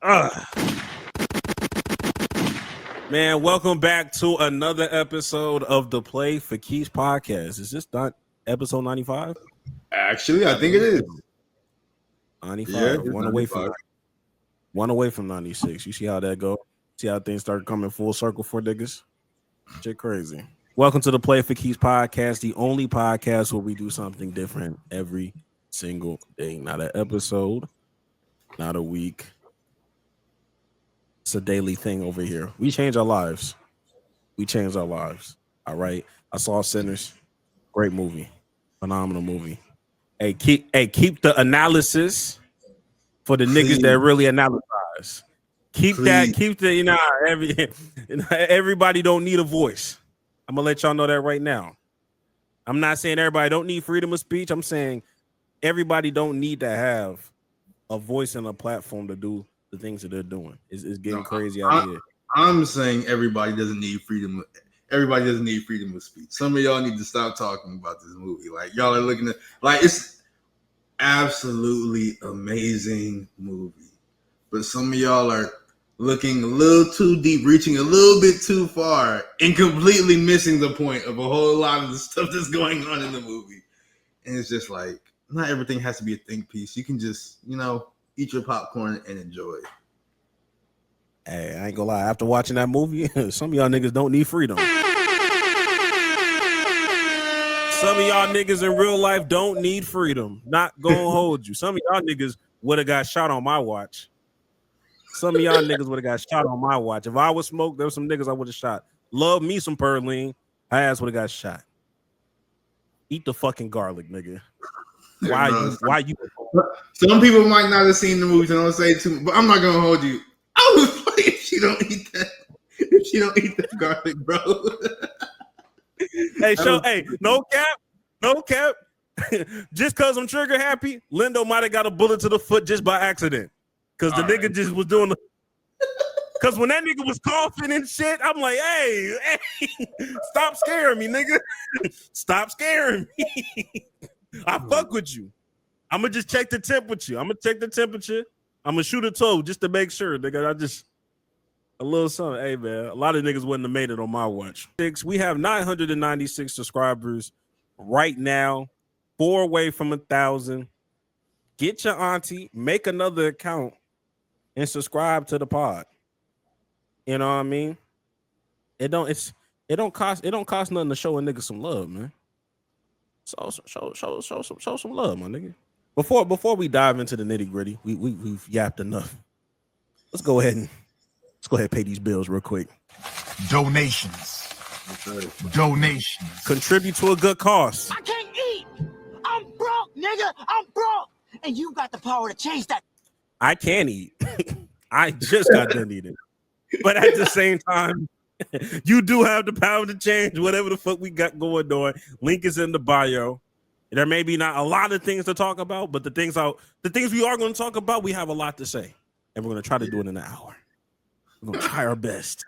Man, welcome back to another episode of the Play for Keys podcast. Is this not episode 95? Actually, I think it is. 95. Yeah, one away from 96. You see how that go? See how things start coming full circle for niggas? Shit crazy. Welcome to the Play for Keys podcast, the only podcast where we do something different every single day. Not an episode, not a week. It's a daily thing over here. We change our lives. All right. I saw Sinners. Great movie. Phenomenal movie. Hey, keep the analysis for the niggas that really analyze. Keep the, everybody don't need a voice. I'm gonna let y'all know that right now. I'm not saying everybody don't need freedom of speech. I'm saying everybody don't need to have a voice and a platform to do the things that they're doing. It's getting crazy out here. I'm saying everybody doesn't need freedom. Everybody doesn't need freedom of speech. Some of y'all need to stop talking about this movie. Like, y'all are looking at, like, it's absolutely amazing movie. But some of y'all are looking a little too deep, reaching a little bit too far, and completely missing the point of a whole lot of the stuff that's going on in the movie. And it's just like, not everything has to be a think piece. You can just, eat your popcorn and enjoy it. Hey, I ain't gonna lie. After watching that movie, some of y'all niggas don't need freedom. Some of y'all niggas in real life don't need freedom. Not gonna hold you. Some of y'all niggas would have got shot on my watch. If I was smoked, there was some niggas I would have shot. Love me some Perline. I ass would have got shot. Eat the fucking garlic, nigga. Why you? Some people might not have seen the movie, so don't say too much, but I'm not gonna hold you. I was like, if she don't eat that garlic, bro. Hey, no cap. Just cause I'm trigger happy, Lindo might have got a bullet to the foot just by accident. Cause the nigga just was doing cause when that nigga was coughing and shit, I'm like, hey, stop scaring me, nigga. Stop scaring me. I fuck with you. I'm gonna just check the temp with you. I'm gonna check the temperature. I'm gonna shoot a toe just to make sure, nigga. A little something. Hey, man, a lot of niggas wouldn't have made it on my watch. We have 996 subscribers right now, 4 away from 1,000. Get your auntie, make another account, and subscribe to the pod. You know what I mean? It don't cost nothing to show a nigga some love, man. So show some love, my nigga. Before we dive into the nitty gritty, we've yapped enough. Let's go ahead and pay these bills real quick. Donations. Contribute to a good cause. I can't eat. I'm broke, nigga. I'm broke. And you got the power to change that. I can't eat. I just got done eating. But at the same time, you do have the power to change whatever the fuck we got going on. Link is in the bio. There may be not a lot of things to talk about, but the things we are going to talk about, we have a lot to say. And we're going to try to do it in an hour. We're going to try our best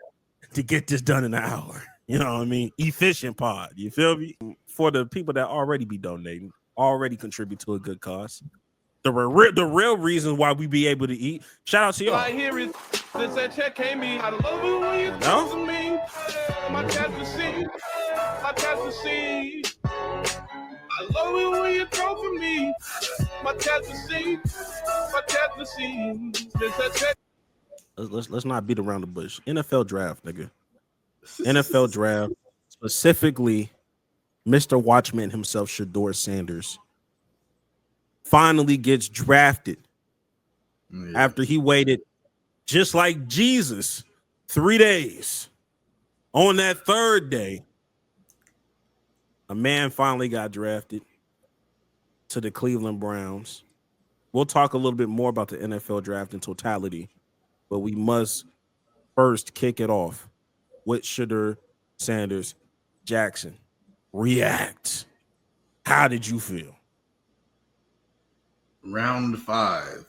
to get this done in an hour. You know what I mean? Efficient pod. You feel me? For the people that already be donating, already contribute to a good cause. The real reason why we be able to eat. Shout out to y'all. I hear it. Since that check came in, I love it when you talk to me. My cats to see. I love it when you talk to me. My cats to see. Since that check. Let's not beat around the bush. NFL draft, nigga. NFL draft. Specifically, Mr. Watchman himself, SHEDEUR Sanders, finally gets drafted after he waited just like Jesus 3 days. On that third day, a man finally got drafted to the Cleveland Browns. We'll talk a little bit more about the NFL draft in totality, but we must first kick it off with SHEDEUR Sanders Jackson. React. How did you feel? Round 5,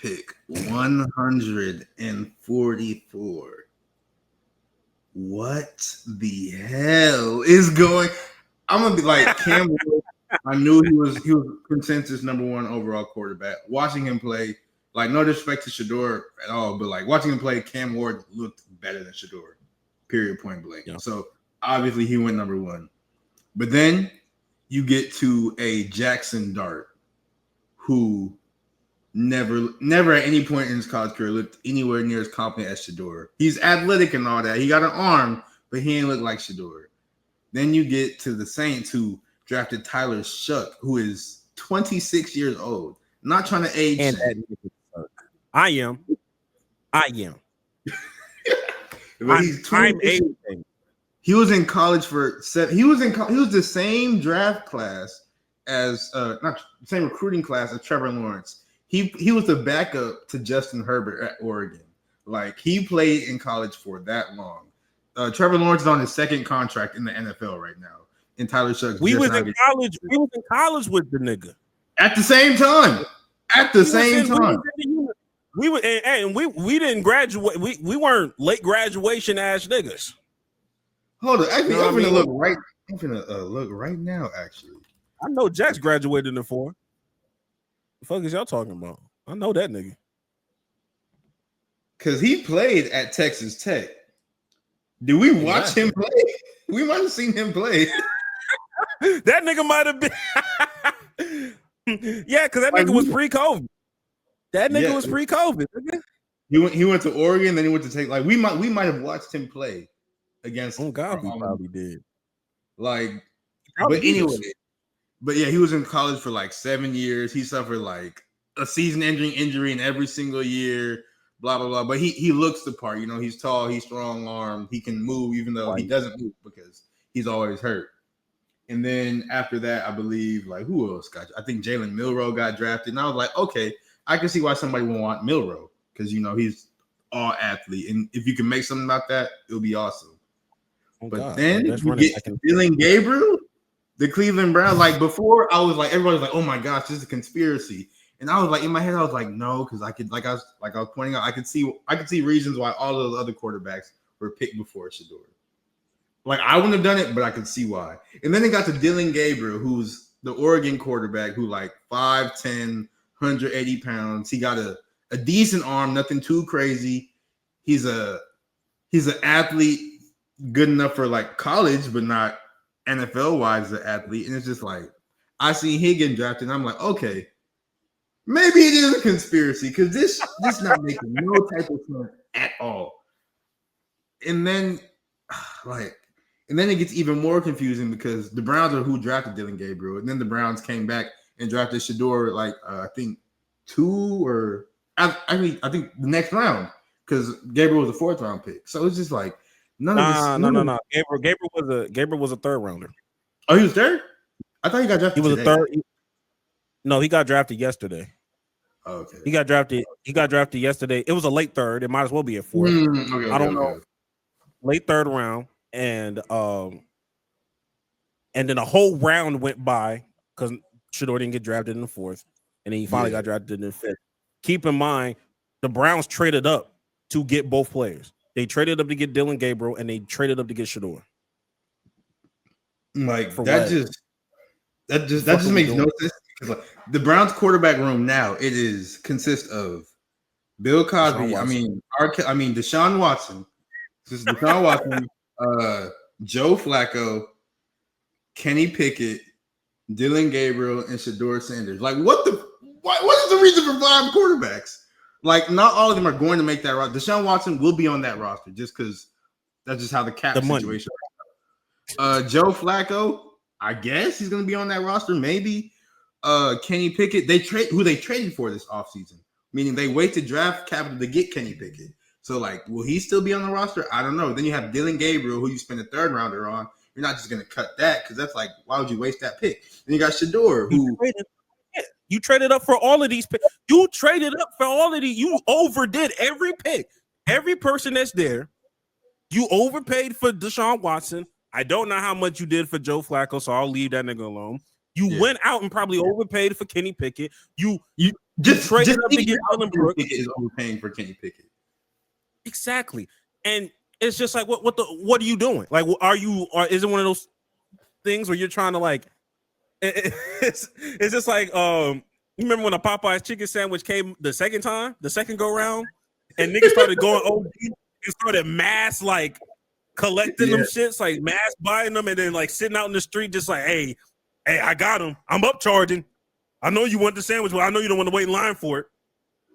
pick 144. What the hell is going? I'm gonna be like Campbell. I knew he was consensus number 1 overall quarterback. Watching him play, Like, no disrespect to Shedeur at all, but like watching him play, Cam Ward looked better than Shedeur. Period. Point blank. Yeah. So obviously he went number one. But then you get to a Jackson Dart, who never at any point in his college career looked anywhere near as confident as Shedeur. He's athletic and all that. He got an arm, but he ain't look like Shedeur. Then you get to the Saints, who drafted Tyler Shuck, who is 26 years old. Not trying to age. And I am. But he's 26. He was in college for 7. He was the same draft class as not same recruiting class as Trevor Lawrence. He was the backup to Justin Herbert at Oregon. Like, he played in college for that long. Trevor Lawrence is on his second contract in the NFL right now. And Tyler Shucks. We was in college. We was in college with the nigga at the same time. We didn't graduate. We weren't late graduation ass niggas. Hold on, actually, I'm gonna look right. I'm gonna look right now. Actually, I know Jax graduated in 4. The fuck is y'all talking about? I know that nigga because he played at Texas Tech. Did we watch him play? We might have seen him play. That nigga might have been. Yeah, because that nigga was pre-COVID. That nigga was pre-COVID. He went to Oregon, then he went to take. Like, we might have watched him play against. Oh God, we probably did. Like, but anyway, but yeah, he was in college for like 7 years. He suffered like a season-ending injury in every single year. Blah blah blah. But he looks the part. You know, he's tall, he's strong-armed, he can move, even though he doesn't move because he's always hurt. And then after that, I believe, like, who else got? I think Jalen Milroe got drafted, and I was like, okay, I can see why somebody would want Milroe because, you know, he's all athlete, and if you can make something about that, it'll be awesome. Oh, but God, then you get Dylan Gabriel, the Cleveland Browns. Like, before, I was like, everybody was like, oh my gosh, this is a conspiracy, and I was like, in my head, I was like, no, because I was pointing out, I could see reasons why all of the other quarterbacks were picked before Shedeur. Like, I wouldn't have done it, but I could see why. And then it got to Dylan Gabriel, who's the Oregon quarterback, who like 5'10", 180 pounds. He got a decent arm, nothing too crazy. He's an athlete, good enough for like college, but not NFL wise as an athlete. And it's just like, I see him getting drafted, and I'm like, okay, maybe it is a conspiracy because this not making no type of sense at all. And then it gets even more confusing because the Browns are who drafted Dylan Gabriel, and then the Browns came back and drafted Shedeur like I think I think the next round because Gabriel was a 4th round pick. So it's just like none of this. No. Gabriel was a 3rd rounder. Oh, he was 3rd? I thought he got drafted. He was today. a 3rd. No, he got drafted yesterday. Oh, okay. He got drafted yesterday. It was a late 3rd. It might as well be a 4th. I don't know. Late 3rd round. And then a whole round went by because Shedeur didn't get drafted in the 4th, and then he finally got drafted in the 5th. Keep in mind, the Browns traded up to get both players. They traded up to get Dylan Gabriel, and they traded up to get Shedeur. Like that just makes no sense. Like, the Browns quarterback room now consists of Bill Cosby. Deshaun Watson. This is Deshaun Watson. Joe Flacco, Kenny Pickett, Dylan Gabriel, and SHEDEUR Sanders. Like, what is the reason for 5 quarterbacks? Like, not all of them are going to make that roster. Deshaun Watson will be on that roster just because that's just how the cap situation is. Joe Flacco, I guess he's going to be on that roster. Maybe. Kenny Pickett, they traded for this offseason, meaning they wait to draft capital to get Kenny Pickett. So, like, will he still be on the roster? I don't know. Then you have Dylan Gabriel, who you spend a 3rd rounder on. You're not just going to cut that because that's like, why would you waste that pick? Then you got SHEDEUR, who you traded up for all of these picks. You traded up for all of these. You overdid every pick. Every person that's there, you overpaid for Deshaun Watson. I don't know how much you did for Joe Flacco, so I'll leave that nigga alone. You went out and probably overpaid for Kenny Pickett. You just traded up to get Allen Brooks. Pickett is overpaying for Kenny Pickett. Exactly. And it's just like, what are you doing? Like, is it one of those things where you're trying to like, it's just like, You remember when a Popeye's chicken sandwich came the second go round, and niggas started going OD and started mass like collecting them shits, like mass buying them, and then like sitting out in the street, just like, hey, I got them. I'm upcharging. I know you want the sandwich, but I know you don't want to wait in line for it.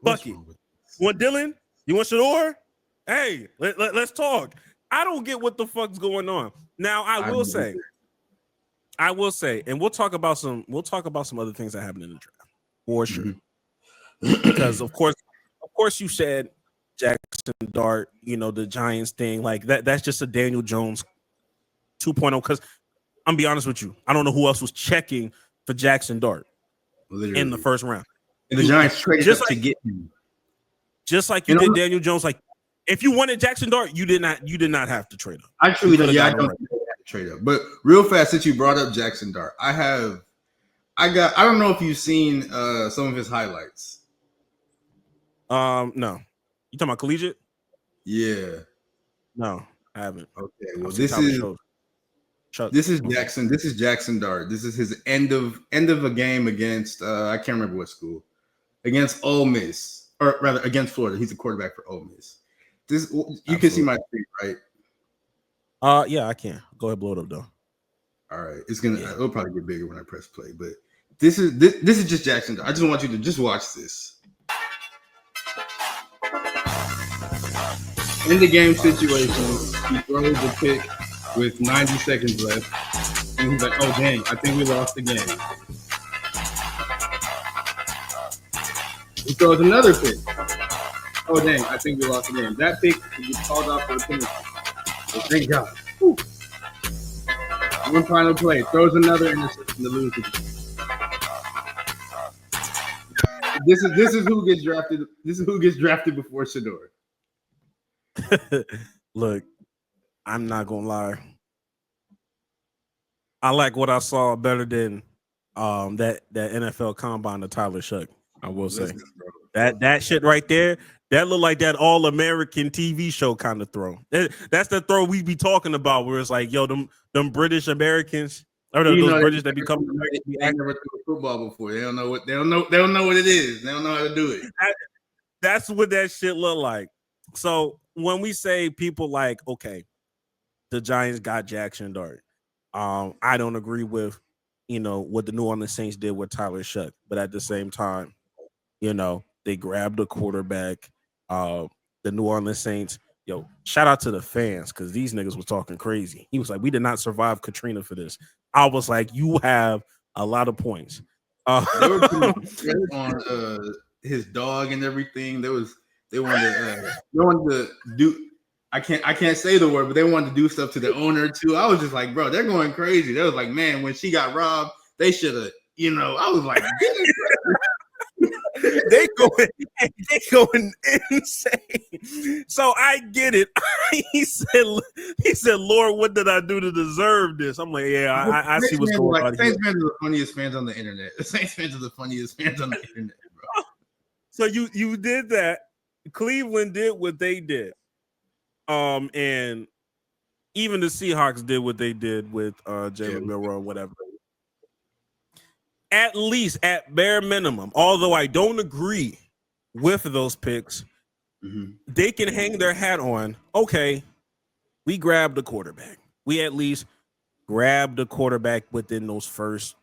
Fuck it. You want Dylan? You want Sheuder? Hey, let's talk. I don't get what the fuck's going on. Now, I will say, and we'll talk about some other things that happened in the draft for sure. Because of course you said Jackson Dart, you know, the Giants thing, like that's just a Daniel Jones 2.0. Because I'm gonna be honest with you, I don't know who else was checking for Jackson Dart in the first round. And the Giants traded just to get him. Just like you did Daniel Jones. Like if you wanted Jackson Dart, you did not have to trade up. Actually, I don't have to trade up. But real fast, since you brought up Jackson Dart, I don't know if you've seen some of his highlights. No. You talking about collegiate? Yeah. No, I haven't. Okay. Well, this is Jackson. This is Jackson Dart. This is his end of a game against I can't remember what school. Against Ole Miss. Or rather, against Florida. He's a quarterback for Ole Miss. You can see my screen, right? Yeah, I can. Go ahead, blow it up, though. All right, it'll probably get bigger when I press play. But this is just Jackson. I just want you to just watch this. In the game situation, he throws the pick with 90 seconds left, and he's like, "Oh dang, I think we lost the game." He throws another pick. Oh, dang, I think we lost the game. That pick was called out for the penalty. So thank God. Whew. One final play. Throws another interception to lose the game. This is who gets drafted. This is who gets drafted before Sheuder. Look, I'm not going to lie. I like what I saw better than that NFL combine of Tyler Shuck. I will say that shit right there, that looked like that all-American TV show kind of throw. That's the throw we be talking about, where it's like, yo, them British Americans or those British that become American. They never threw football before. They don't know what it is. They don't know how to do it. That's what that shit look like. So when we say people like, okay, the Giants got Jackson Dart, I don't agree with, you know, what the New Orleans Saints did with Tyler Shuck, but at the same time, you know, they grabbed a quarterback. The New Orleans Saints, yo, shout out to the fans, because these niggas was talking crazy. He was like, we did not survive Katrina for this. I was like, you have a lot of points. They were on his dog and everything. They wanted to do. I can't say the word, but they wanted to do stuff to the owner too. I was just like, bro, they're going crazy. They was like, man, when she got robbed, they should have, you know. I was like, they going insane. So I get it. he said, Lord, what did I do to deserve this? I'm like, yeah, I see what's going on. Saints fans are the funniest fans on the internet. The Saints fans are the funniest fans on the internet, bro. So you did that. Cleveland did what they did. And even the Seahawks did what they did with Jalen Milroe or whatever. At least, at bare minimum, although I don't agree with those picks, they can hang their hat on, okay, we grabbed a quarterback. We at least grabbed a quarterback within those first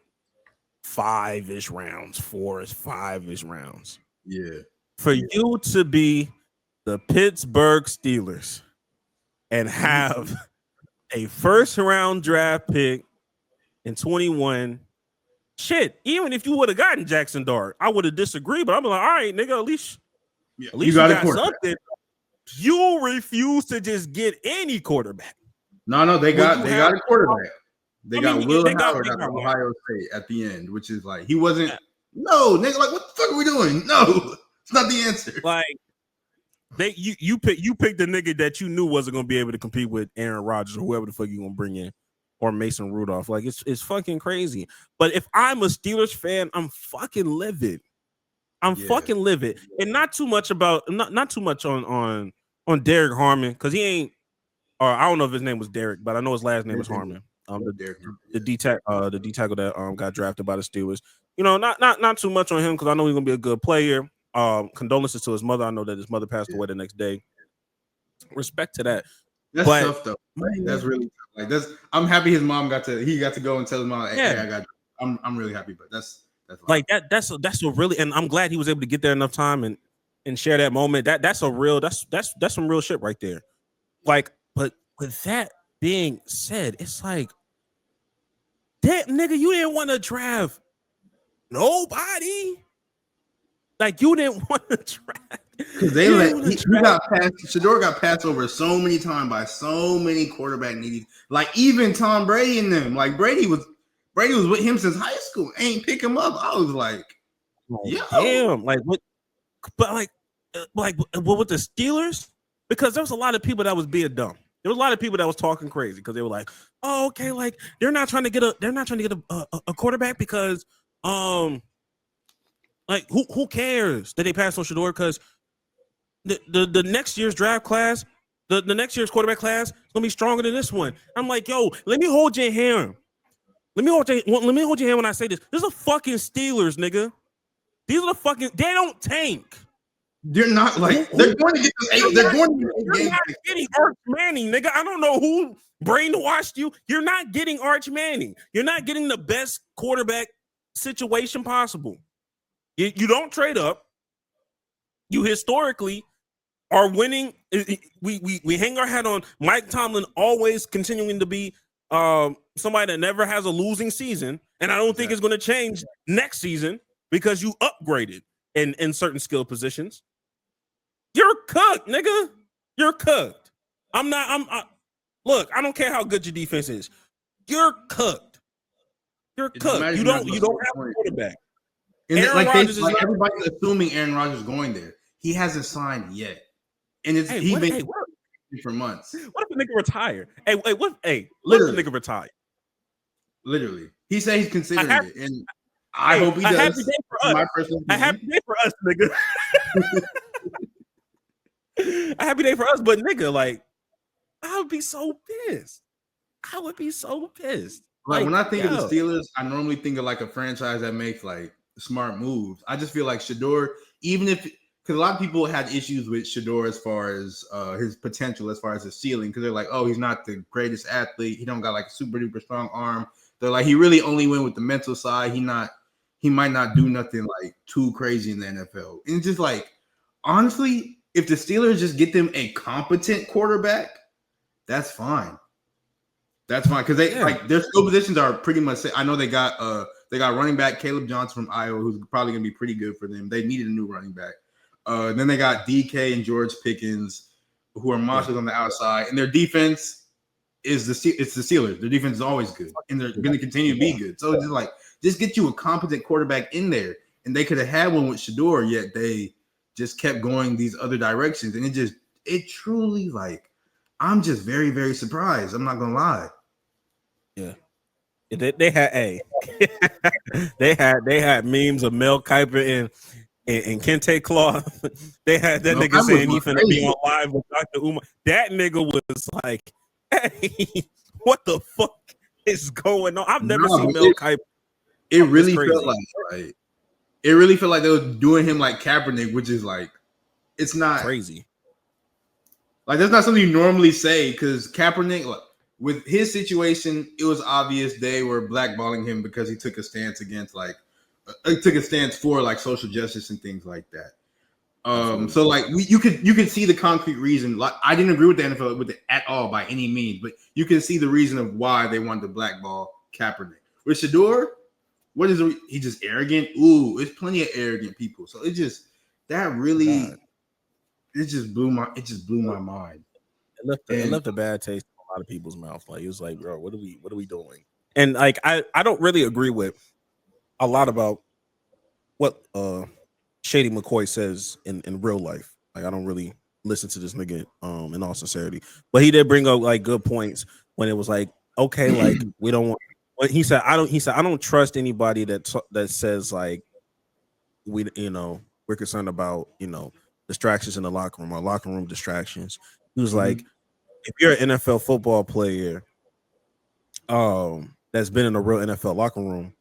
5-ish rounds, 5-ish rounds. Yeah. For you to be the Pittsburgh Steelers and have a first-round draft pick in 21, shit, even if you would have gotten Jackson Dart, I would have disagreed, but I'm like, all right, nigga, at least you got something. You refuse to just get any quarterback. No, they got a quarterback. They got Will Howard out of Ohio State at the end, which is like, he wasn't, no, nigga, like, what the fuck are we doing? No, it's not the answer. Like, you picked the nigga that you knew wasn't going to be able to compete with Aaron Rodgers or whoever the fuck you going to bring in. Or Mason Rudolph. Like, it's fucking crazy. But if I'm a Steelers fan, I'm fucking livid. Fucking livid. And not too much on Derek Harmon, because he ain't, or I don't know if his name was Derek, but I know his last name was Harmon. The D tackle that got drafted by the Steelers. You know, not too much on him because I know he's gonna be a good player. Condolences to his mother. I know that his mother passed away the next day. Respect to that. That's tough though. That's really tough. Like I'm happy his mom got to go and tell his mom, hey, I'm really happy, but that's like that's a really, and I'm glad he was able to get there enough time and share that moment. That's some real shit right there. Like, but with that being said, it's like that nigga, you didn't want to draft nobody. Like you didn't want to draft because Shedeur got passed over so many times by so many quarterback needy. Like even Tom Brady and them. Like Brady was with him since high school. Ain't pick him up. I was like, yo, damn. Like what? But like with the Steelers, because there was a lot of people that was being dumb. There was a lot of people that was talking crazy because they were like, oh, okay, like they're not trying to get a quarterback because like who cares that they passed on Shedeur? Because the next year's draft class, the next year's quarterback class is gonna be stronger than this one. I'm like, yo, let me hold your hand. Let me hold your hand when I say this. This is the fucking Steelers, nigga. These are the fucking. They don't tank. They're not like they're going to get. They're going to get. You're not getting Arch Manning, nigga. I don't know who brainwashed you. You're not getting Arch Manning. You're not getting the best quarterback situation possible. You don't trade up. You historically are winning. We hang our hat on Mike Tomlin always continuing to be somebody that never has a losing season, and I don't think it's going to change next season because you upgraded in certain skill positions. You're cooked, nigga. You're cooked. Look, I don't care how good your defense is. You're cooked. You're cooked. You don't have a quarterback. And everybody's assuming Aaron Rodgers is going there. He hasn't signed yet, and he's been for months. What if a nigga retire? What if the nigga retire? Literally, he said he's considering it, and I hope he does. A happy day for us, nigga. A happy day for us, but nigga, like, I would be so pissed. Like when I think of the Steelers, I normally think of like a franchise that makes like smart moves. I just feel like Shedeur, even if because a lot of people had issues with Shedeur as far as his potential, as far as his ceiling, because they're like, oh, he's not the greatest athlete. He don't got like a super duper strong arm. They're like, he really only went with the mental side. He might not do nothing like too crazy in the NFL. And it's just like, honestly, if the Steelers just get them a competent quarterback, that's fine. That's fine because like their skill positions are pretty much. I know they got running back Caleb Johnson from Iowa, who's probably gonna be pretty good for them. They needed a new running back. Then they got DK and George Pickens, who are monsters on the outside, and their defense is the Steelers. Their defense is always good, and they're going to continue to be good. So it's just like, just get you a competent quarterback in there, and they could have had one with Shedeur, yet they just kept going these other directions, and it truly like, I'm just very, very surprised. I'm not gonna lie. Yeah, they had they had memes of Mel Kiper and Kente Cloth. They had that nigga saying he finna be on live with Dr. Umar. That nigga was like, hey, what the fuck is going on? I've never seen Mel Kiper. It really felt like it really felt like they were doing him like Kaepernick, which is like, it's not crazy. Like that's not something you normally say because Kaepernick, like, with his situation, it was obvious they were blackballing him because he took a stance against for like social justice and things like that. So like you could see the concrete reason. Like I didn't agree with the NFL with it at all by any means, but you can see the reason of why they wanted to blackball Kaepernick. With Shedeur, what is it? He just arrogant? Ooh, there's plenty of arrogant people. So it just blew my mind. It left a bad taste in a lot of people's mouth. Like it was like, bro, what are we doing? And like I don't really agree with a lot about what Shady McCoy says in real life. Like I don't really listen to this nigga in all sincerity. But he did bring up like good points when it was like, okay, like we don't want what he said, I don't trust anybody that says like we're concerned about, distractions in the locker room or locker room distractions. He was like, if you're an NFL football player, that's been in a real NFL locker room.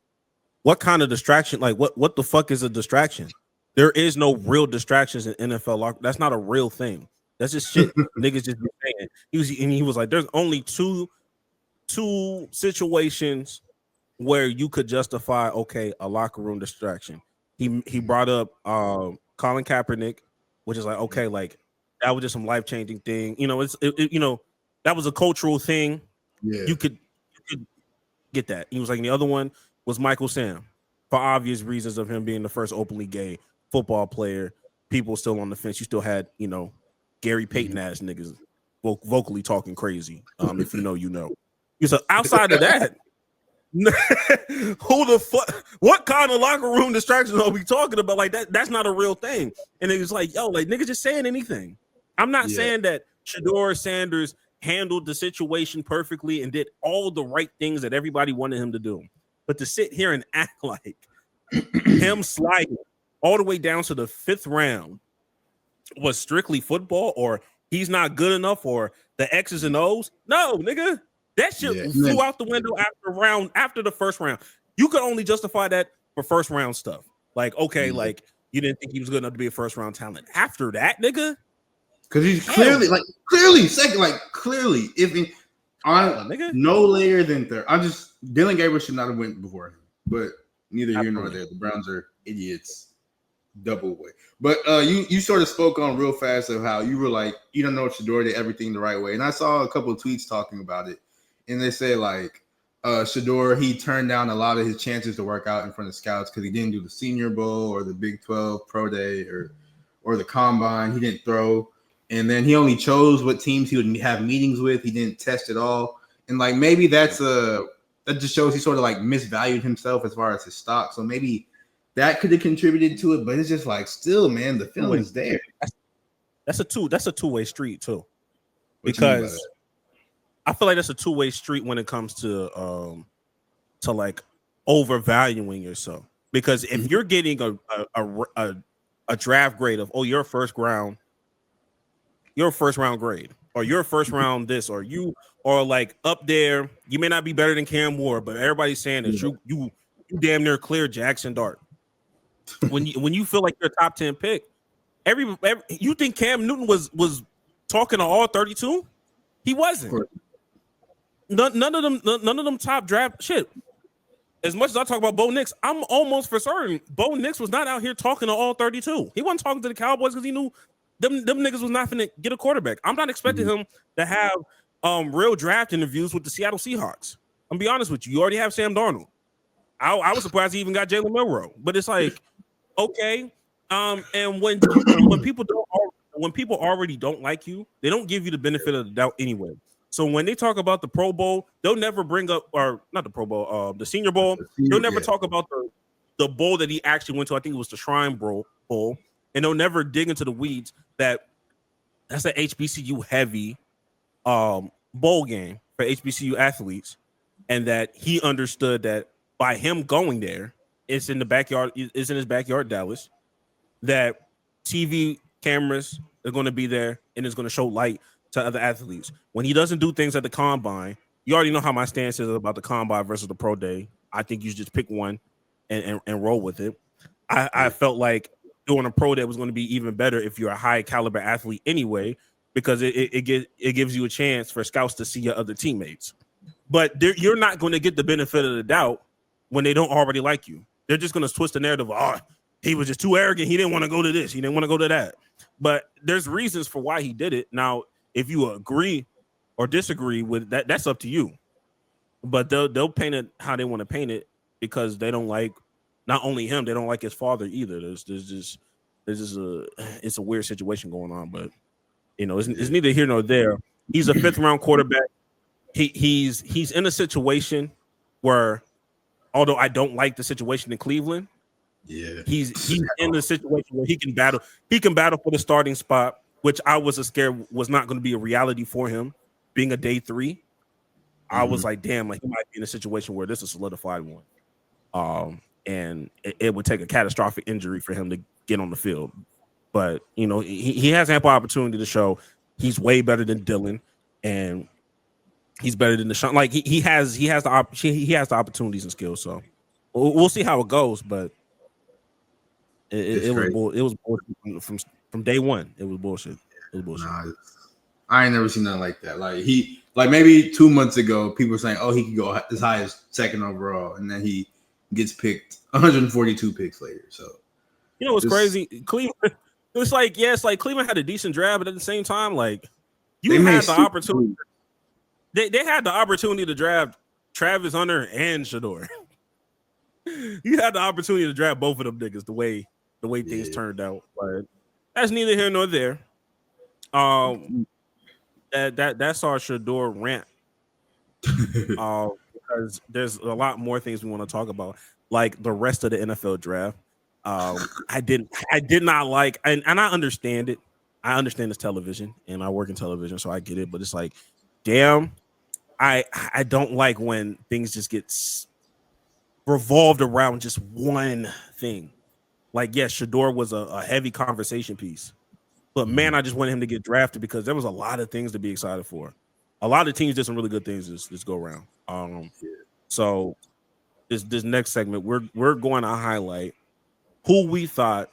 What kind of distraction? Like what the fuck is a distraction? There is no real distractions in NFL locker. That's not a real thing. That's just shit niggas just be saying. He was like, there's only two situations where you could justify a locker room distraction. He brought up Colin Kaepernick, which is like like that was just some life-changing thing. You know, that was a cultural thing. Yeah. You could get that. He was like, and the other one was Michael Sam, for obvious reasons of him being the first openly gay football player. People still on the fence. You still had, Gary Payton ass niggas vocally talking crazy. If you know, you know. So outside of that, who the fuck? What kind of locker room distractions are we talking about? Like that's not a real thing. And it was like, yo, like niggas just saying anything. I'm not saying that SHEDEUR Sanders handled the situation perfectly and did all the right things that everybody wanted him to do. But to sit here and act like him sliding all the way down to the 5th round was strictly football, or he's not good enough, or the X's and O's. No, nigga. That shit flew out the window after the first round. You could only justify that for first round stuff. Like, like you didn't think he was good enough to be a first round talent. After that, nigga. Because he's clearly, if no later than third. Dylan Gabriel should not have went before him, but neither here nor there. The Browns are idiots, double way. But you sort of spoke on real fast of how you were like, you don't know if SHEDEUR did everything the right way, and I saw a couple of tweets talking about it, and they say like SHEDEUR, he turned down a lot of his chances to work out in front of scouts because he didn't do the Senior Bowl or the Big 12 Pro Day or the Combine. He didn't throw. And then he only chose what teams he would have meetings with. He didn't test at all. And like maybe that just shows he sort of like misvalued himself as far as his stock. So maybe that could have contributed to it. But it's just like still, man, the feeling is there. That's a two-way street too. Because I feel like that's a two-way street when it comes to like overvaluing yourself. Because if you're getting a draft grade of you're a first round grade, or you're a first round this, or you are like up there. You may not be better than Cam Ward, but everybody's saying that you damn near clear Jackson Dart. When you feel like you're a top 10 pick, you think Cam Newton was talking to all 32? He wasn't. None of them top draft shit. As much as I talk about Bo Nix, I'm almost for certain Bo Nix was not out here talking to all 32. He wasn't talking to the Cowboys because he knew them niggas was not finna get a quarterback. I'm not expecting him to have real draft interviews with the Seattle Seahawks. I'm gonna be honest with you. You already have Sam Darnold. I was surprised he even got Jalen Milroe. But it's like, okay. And when people already don't like you, they don't give you the benefit of the doubt anyway. So when they talk about the Pro Bowl, they'll never bring up, or not the Pro Bowl, the Senior Bowl. They'll never talk about the bowl that he actually went to. I think it was the Shrine Bowl. And they'll never dig into the weeds that's an HBCU heavy bowl game for HBCU athletes, and that he understood that by him going there, it's in his backyard, Dallas, that TV cameras are going to be there and it's going to show light to other athletes. When he doesn't do things at the Combine, you already know how my stance is about the Combine versus the Pro Day. I think you should just pick one and roll with it. I felt like doing a pro day was going to be even better if you're a high caliber athlete anyway, because it gives you a chance for scouts to see your other teammates. But you're not going to get the benefit of the doubt when they don't already like you. They're just going to twist the narrative. He was just too arrogant. He didn't want to go to this. He didn't want to go to that. But there's reasons for why he did it. Now, if you agree or disagree with that, that's up to you. But they'll paint it how they want to paint it because they don't like not only him, they don't like his father either. It's a weird situation going on, but it's neither here nor there. He's a 5th round quarterback. He's in a situation where, although I don't like the situation in Cleveland, he's in a situation where he can battle for the starting spot, which I was scared was not going to be a reality for him being a day 3. I was like, damn, like he might be in a situation where this is a solidified one. And it would take a catastrophic injury for him to get on the field. But, he has ample opportunity to show he's way better than Dylan. And he's better than Deshaun. Like he has the opportunities and skills. So we'll see how it goes. But it was bullshit from day one. It was bullshit. It was bullshit. Nah, I ain't never seen nothing like that. Like maybe 2 months ago, people were saying, "Oh, he could go as high as second overall," and then he gets picked 142 picks later. So you know what's crazy? Cleveland. It's like Cleveland had a decent draft, but at the same time, like you had the opportunity. They had the opportunity to draft Travis Hunter and Shedeur. You had the opportunity to draft both of them niggas the way things turned out. But that's neither here nor there. That's our Shedeur rant. Because there's a lot more things we want to talk about, like the rest of the NFL draft. I did not like, and I understand it. I understand it's television, and I work in television, so I get it. But it's like, damn, I don't like when things just get revolved around just one thing. Like, yes, Shedeur was a heavy conversation piece, but man, I just wanted him to get drafted because there was a lot of things to be excited for. A lot of teams did some really good things this go around. So this next segment, we're going to highlight who we thought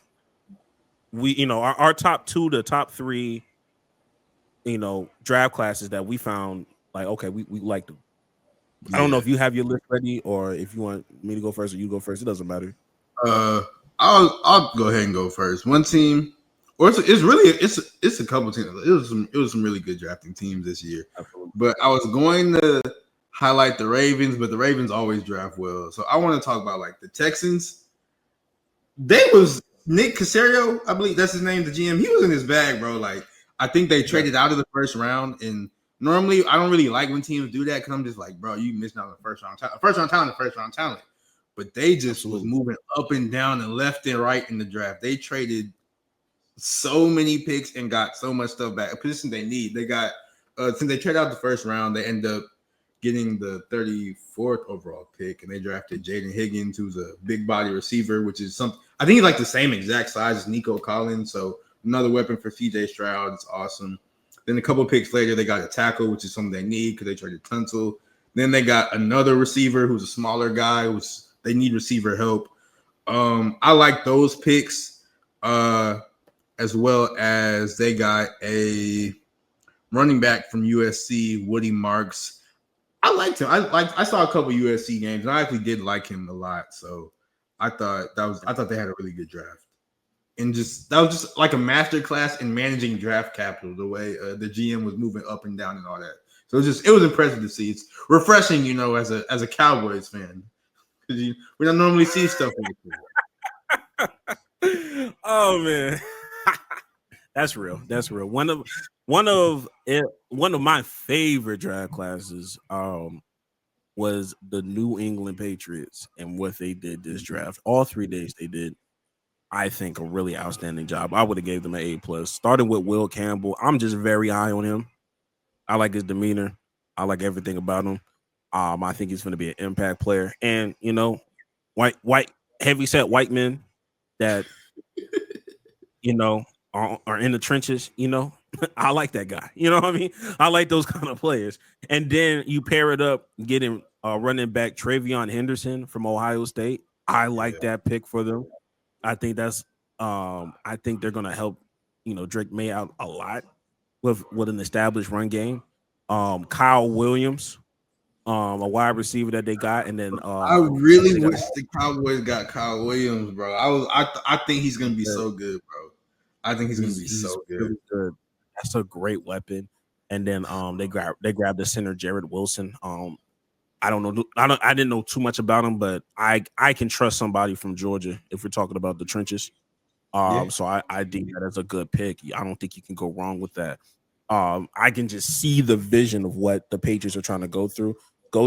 our top 2 to top 3, draft classes that we found like, okay, we liked them. I don't know if you have your list ready or if you want me to go first or you go first. It doesn't matter. I'll go ahead and go first. One team, or it's a couple teams. It was some really good drafting teams this year. Absolutely. But I was going to highlight the Ravens, but the Ravens always draft well. So I want to talk about like the Texans. They was Nick Caserio, I believe that's his name, the GM. He was in his bag, bro. Like I think they traded out of the first round, and normally I don't really like when teams do that because I'm just like, bro, you missed out on the first round talent. But they just was moving up and down and left and right in the draft. They traded so many picks and got so much stuff back. A position they need. They got since they traded out the first round, they end up getting the 34th overall pick, and they drafted Jaden Higgins, who's a big body receiver, which is something I think he's like the same exact size as Nico Collins. So another weapon for CJ Stroud. It's awesome. Then a couple picks later, they got a tackle, which is something they need because they traded Tunsil. Then they got another receiver who's a smaller guy, which they need receiver help. I like those picks, as well as they got a running back from USC, Woody Marks. I liked him. I saw a couple USC games, and I actually did like him a lot. So I thought they had a really good draft, and that was just like a master class in managing draft capital. The way the GM was moving up and down and all that. So it was impressive to see. It's refreshing, as a Cowboys fan. We don't normally see stuff like that. Oh man, that's real. One of my favorite draft classes was the New England Patriots and what they did this draft. All 3 days they did, I think, a really outstanding job. I would have gave them an A+. Starting with Will Campbell, I'm just very high on him. I like his demeanor. I like everything about him. I think he's going to be an impact player. And, white heavy-set white men that, are in the trenches, I like that guy. You know what I mean? I like those kind of players. And then you pair it up getting running back Travion Henderson from Ohio State. I like that pick for them. I think that's I think they're going to help, Drake May out a lot with an established run game. Kyle Williams, a wide receiver that they got, and then I really wish the Cowboys got Kyle Williams, bro. I think he's gonna be so good, bro. I think he's gonna be so good. Really good. That's a great weapon. And then they grabbed the center Jared Wilson. I don't know. I didn't know too much about him, but I can trust somebody from Georgia if we're talking about the trenches. So I think that is a good pick. I don't think you can go wrong with that. I can just see the vision of what the Patriots are trying to go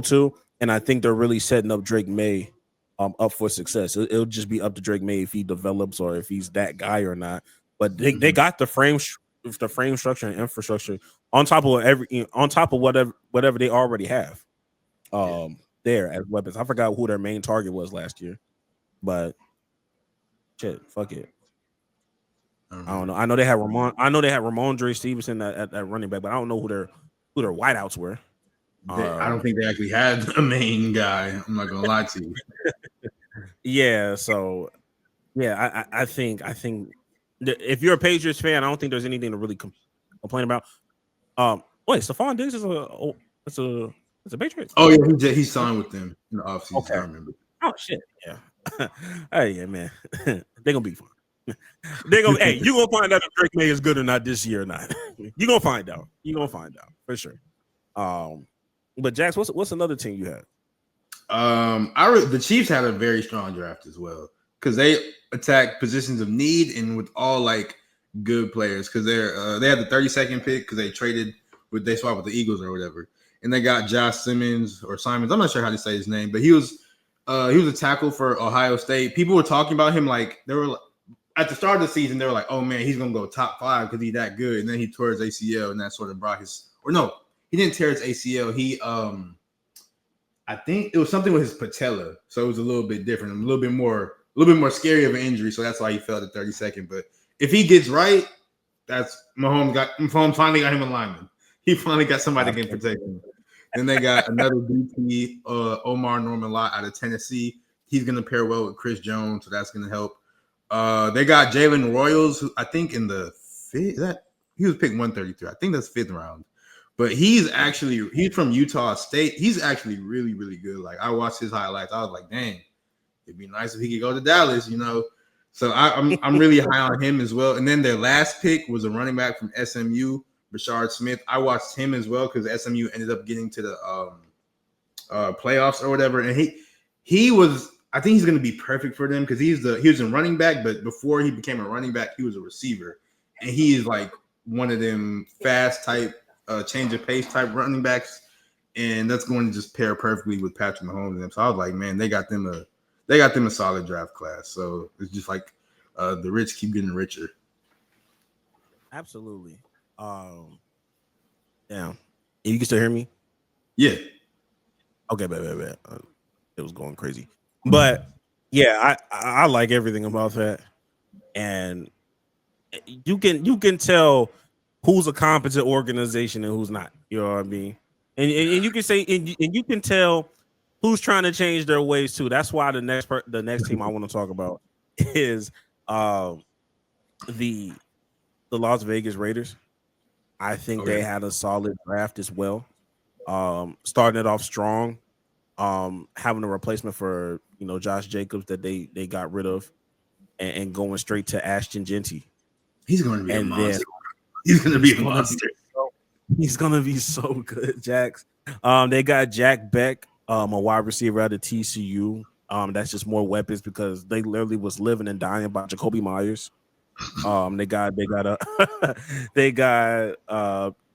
to, and I think they're really setting up Drake May up for success. It'll just be up to Drake May if he develops or if he's that guy or not. But they got the frame structure and infrastructure on top of whatever they already have there as weapons. I forgot who their main target was last year, but shit, fuck it. I don't know. I know they had Ramondre Stevenson at running back, but I don't know who their wideouts were. I don't think they actually had a main guy. I'm not gonna lie to you. Yeah, so yeah, I think if you're a Patriots fan, I don't think there's anything to really complain about. Wait, Stephon Diggs is a Patriot. Oh yeah, he signed with them in the offseason. Okay. I remember. Oh shit, yeah. Hey, yeah, man, they're gonna be fine. They're gonna. Hey, you gonna find out if Drake May is good or not this year or not. You gonna find out. You gonna find out for sure. But Jax, what's another team you had? The Chiefs had a very strong draft as well because they attacked positions of need and with all like good players because they had the 32nd pick because they swapped with the Eagles or whatever, and they got Josh Simmons or Simons. I'm not sure how to say his name, but he was a tackle for Ohio State. People were talking about him like they were at the start of the season. They were like, "Oh man, he's gonna go top 5 because he's that good," and then he tore his ACL, and that sort of brought he didn't tear his ACL. He I think it was something with his patella, so it was a little bit different, a little bit more scary of an injury. So that's why he fell to 32nd. But if he gets right, that's Mahomes finally got him a lineman. He finally got somebody that can protect him. Then they got another DT, Omar Norman Lott out of Tennessee. He's gonna pair well with Chris Jones, so that's gonna help. They got Jalen Royals, who I think in the fifth, he was picked 133. I think that's 5th round. But he's from Utah State. He's actually really, really good. Like I watched his highlights. I was like, dang, it'd be nice if he could go to Dallas, you know. So I'm really high on him as well. And then their last pick was a running back from SMU, Bashard Smith. I watched him as well because SMU ended up getting to the playoffs or whatever. And he was, I think he's going to be perfect for them because he was a running back, but before he became a running back, he was a receiver. And he is like one of them fast type, change of pace type running backs, and that's going to just pair perfectly with Patrick Mahomes and them. So I was like, man, they got them a solid draft class. So it's just like the rich keep getting richer. Absolutely. Damn. You can still hear me? Yeah. Okay, bad. It was going crazy, but yeah, I like everything about that, and you can tell who's a competent organization and who's not. You know what I mean? And you can say and you can tell who's trying to change their ways too. That's why the next team I want to talk about is the Las Vegas Raiders. I think they had a solid draft as well. Starting it off strong, having a replacement for Josh Jacobs that they got rid of, and going straight to Ashton Genty. He's going to be a monster. He's going to be a monster. He's going to be so good, Jax. They got Jack Beck, a wide receiver out of TCU. That's just more weapons because they literally was living and dying by Jacoby Myers. They got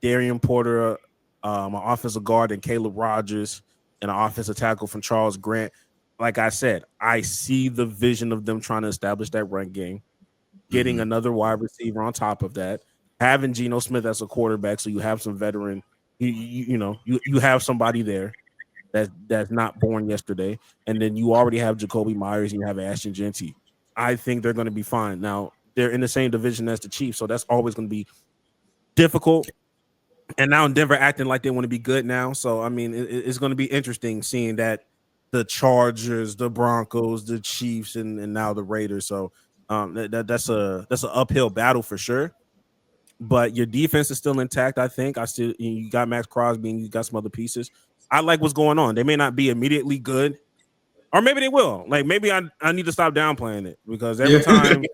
Darian Porter, an offensive guard, and Caleb Rogers, and an offensive tackle from Charles Grant. Like I said, I see the vision of them trying to establish that run game, getting another wide receiver on top of that, having Geno Smith as a quarterback, so you have some veteran. You have somebody there that's not born yesterday, and then you already have Jacoby Myers and you have Ashton Genty. I think they're going to be fine. Now they're in the same division as the Chiefs, so that's always going to be difficult. And now Denver acting like they want to be good now, so I mean it's going to be interesting seeing that the Chargers, the Broncos, the Chiefs, and now the Raiders. So that's an uphill battle for sure. But your defense is still intact. I think you got Max Crosby and you got some other pieces. I like what's going on. They may not be immediately good, or maybe they will. Like maybe I need to stop downplaying it because every time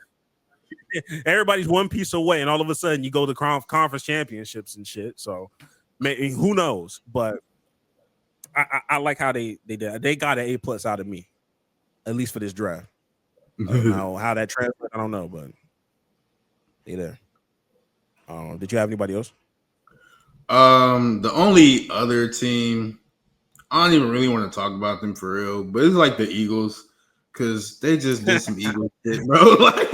everybody's one piece away, and all of a sudden you go to conference championships and shit. So maybe who knows? But I like how they did. They got an A+ out of me, at least for this draft. Now how that translates, I don't know, but they there. Did you have anybody else? The only other team, I don't even really want to talk about them for real, but it's like the Eagles because they just did some Eagles shit, bro. Like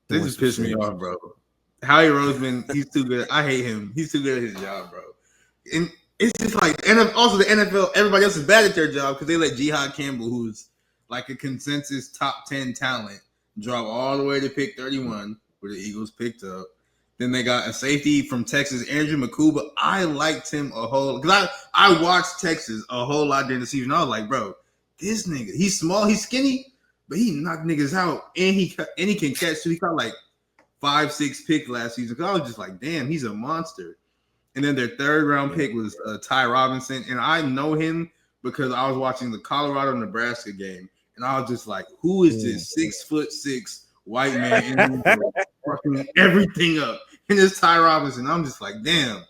they just piss me off, bro. Howie Roseman, he's too good. I hate him. He's too good at his job, bro. And it's just like, and also the NFL, everybody else is bad at their job because they let Jihad Campbell, who's like a consensus top 10 talent, drop all the way to pick 31, where the Eagles picked up. Then they got a safety from Texas, Andrew McCuba. I liked him a whole because I watched Texas a whole lot during the season. I was like, bro, this nigga, he's small, he's skinny, but he knocked niggas out, and he can catch too. He caught like 5-6 picks last season. Cause I was just like, damn, he's a monster. And then their third round pick was Ty Robinson, and I know him because I was watching the Colorado-Nebraska game, and I was just like, who is this 6'6" white man fucking everything up? And it's Ty Robinson. I'm just like, damn.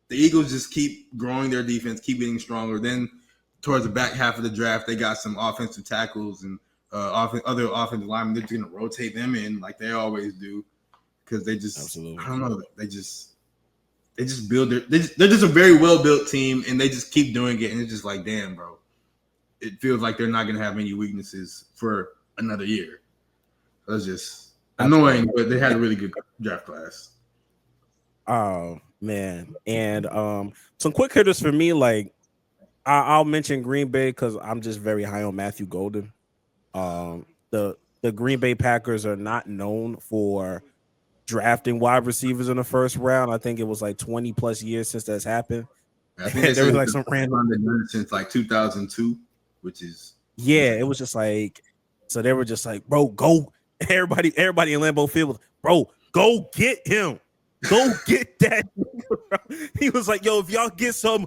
The Eagles just keep growing their defense, keep getting stronger. Then towards the back half of the draft, they got some offensive tackles and other offensive linemen. They're just gonna rotate them in like they always do because they just I don't know. They just build they're just a very well built team, and they just keep doing it. And it's just like, damn, bro. It feels like they're not gonna have any weaknesses for another year. That's just annoying, but they had a really good draft class. Oh man, and some quick hitters for me. Like I'll mention Green Bay because I'm just very high on Matthew Golden. The Green Bay Packers are not known for drafting wide receivers in the first round. I think it was like 20 plus years since that's happened. I think there was like some random since like 2002, which is it was just like so they were just like, bro, go. Everybody in Lambeau Field was, bro, go get him. Go get that. He was like, yo, if y'all get some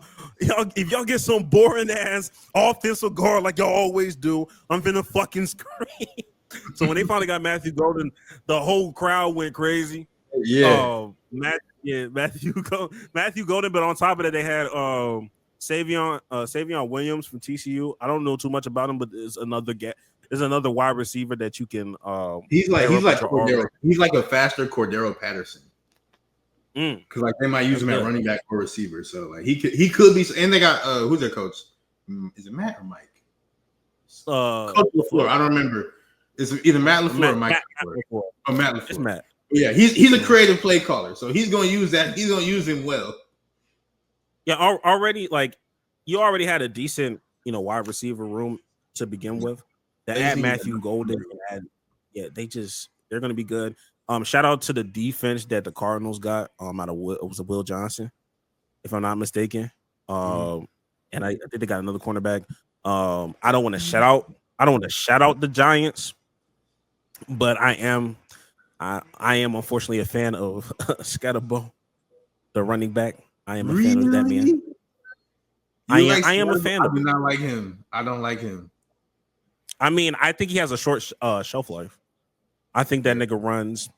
boring ass offensive guard like y'all always do, I'm finna fucking scream. So when they finally got Matthew Golden, the whole crowd went crazy. Yeah. Matthew Golden, but on top of that, they had Savion Williams from TCU. I don't know too much about him, but there's another wide receiver that you can. He's like Cordero. He's like a faster Cordero Patterson. Because like they might use him at running back or receiver, so like he could be. And they got who's their coach? Is it Matt or Mike? Coach LaFleur. I don't remember. It's either Matt LaFleur or Mike LaFleur. Or Matt LaFleur. It's Matt. Yeah, he's a creative play caller, so he's going to use that. He's going to use him well. Yeah, already like you already had a decent wide receiver room to begin with. That add Matthew Golden, they're going to be good. Shout out to the defense that the Cardinals got out of Will Johnson, if I'm not mistaken. And I think they got another cornerback. I don't want to shout out the Giants, but I am unfortunately a fan of Scatterbo, the running back. I am a fan of that man. I am a fan of him. I do not like him. I don't like him. I mean, I think he has a short shelf life. I think that nigga runs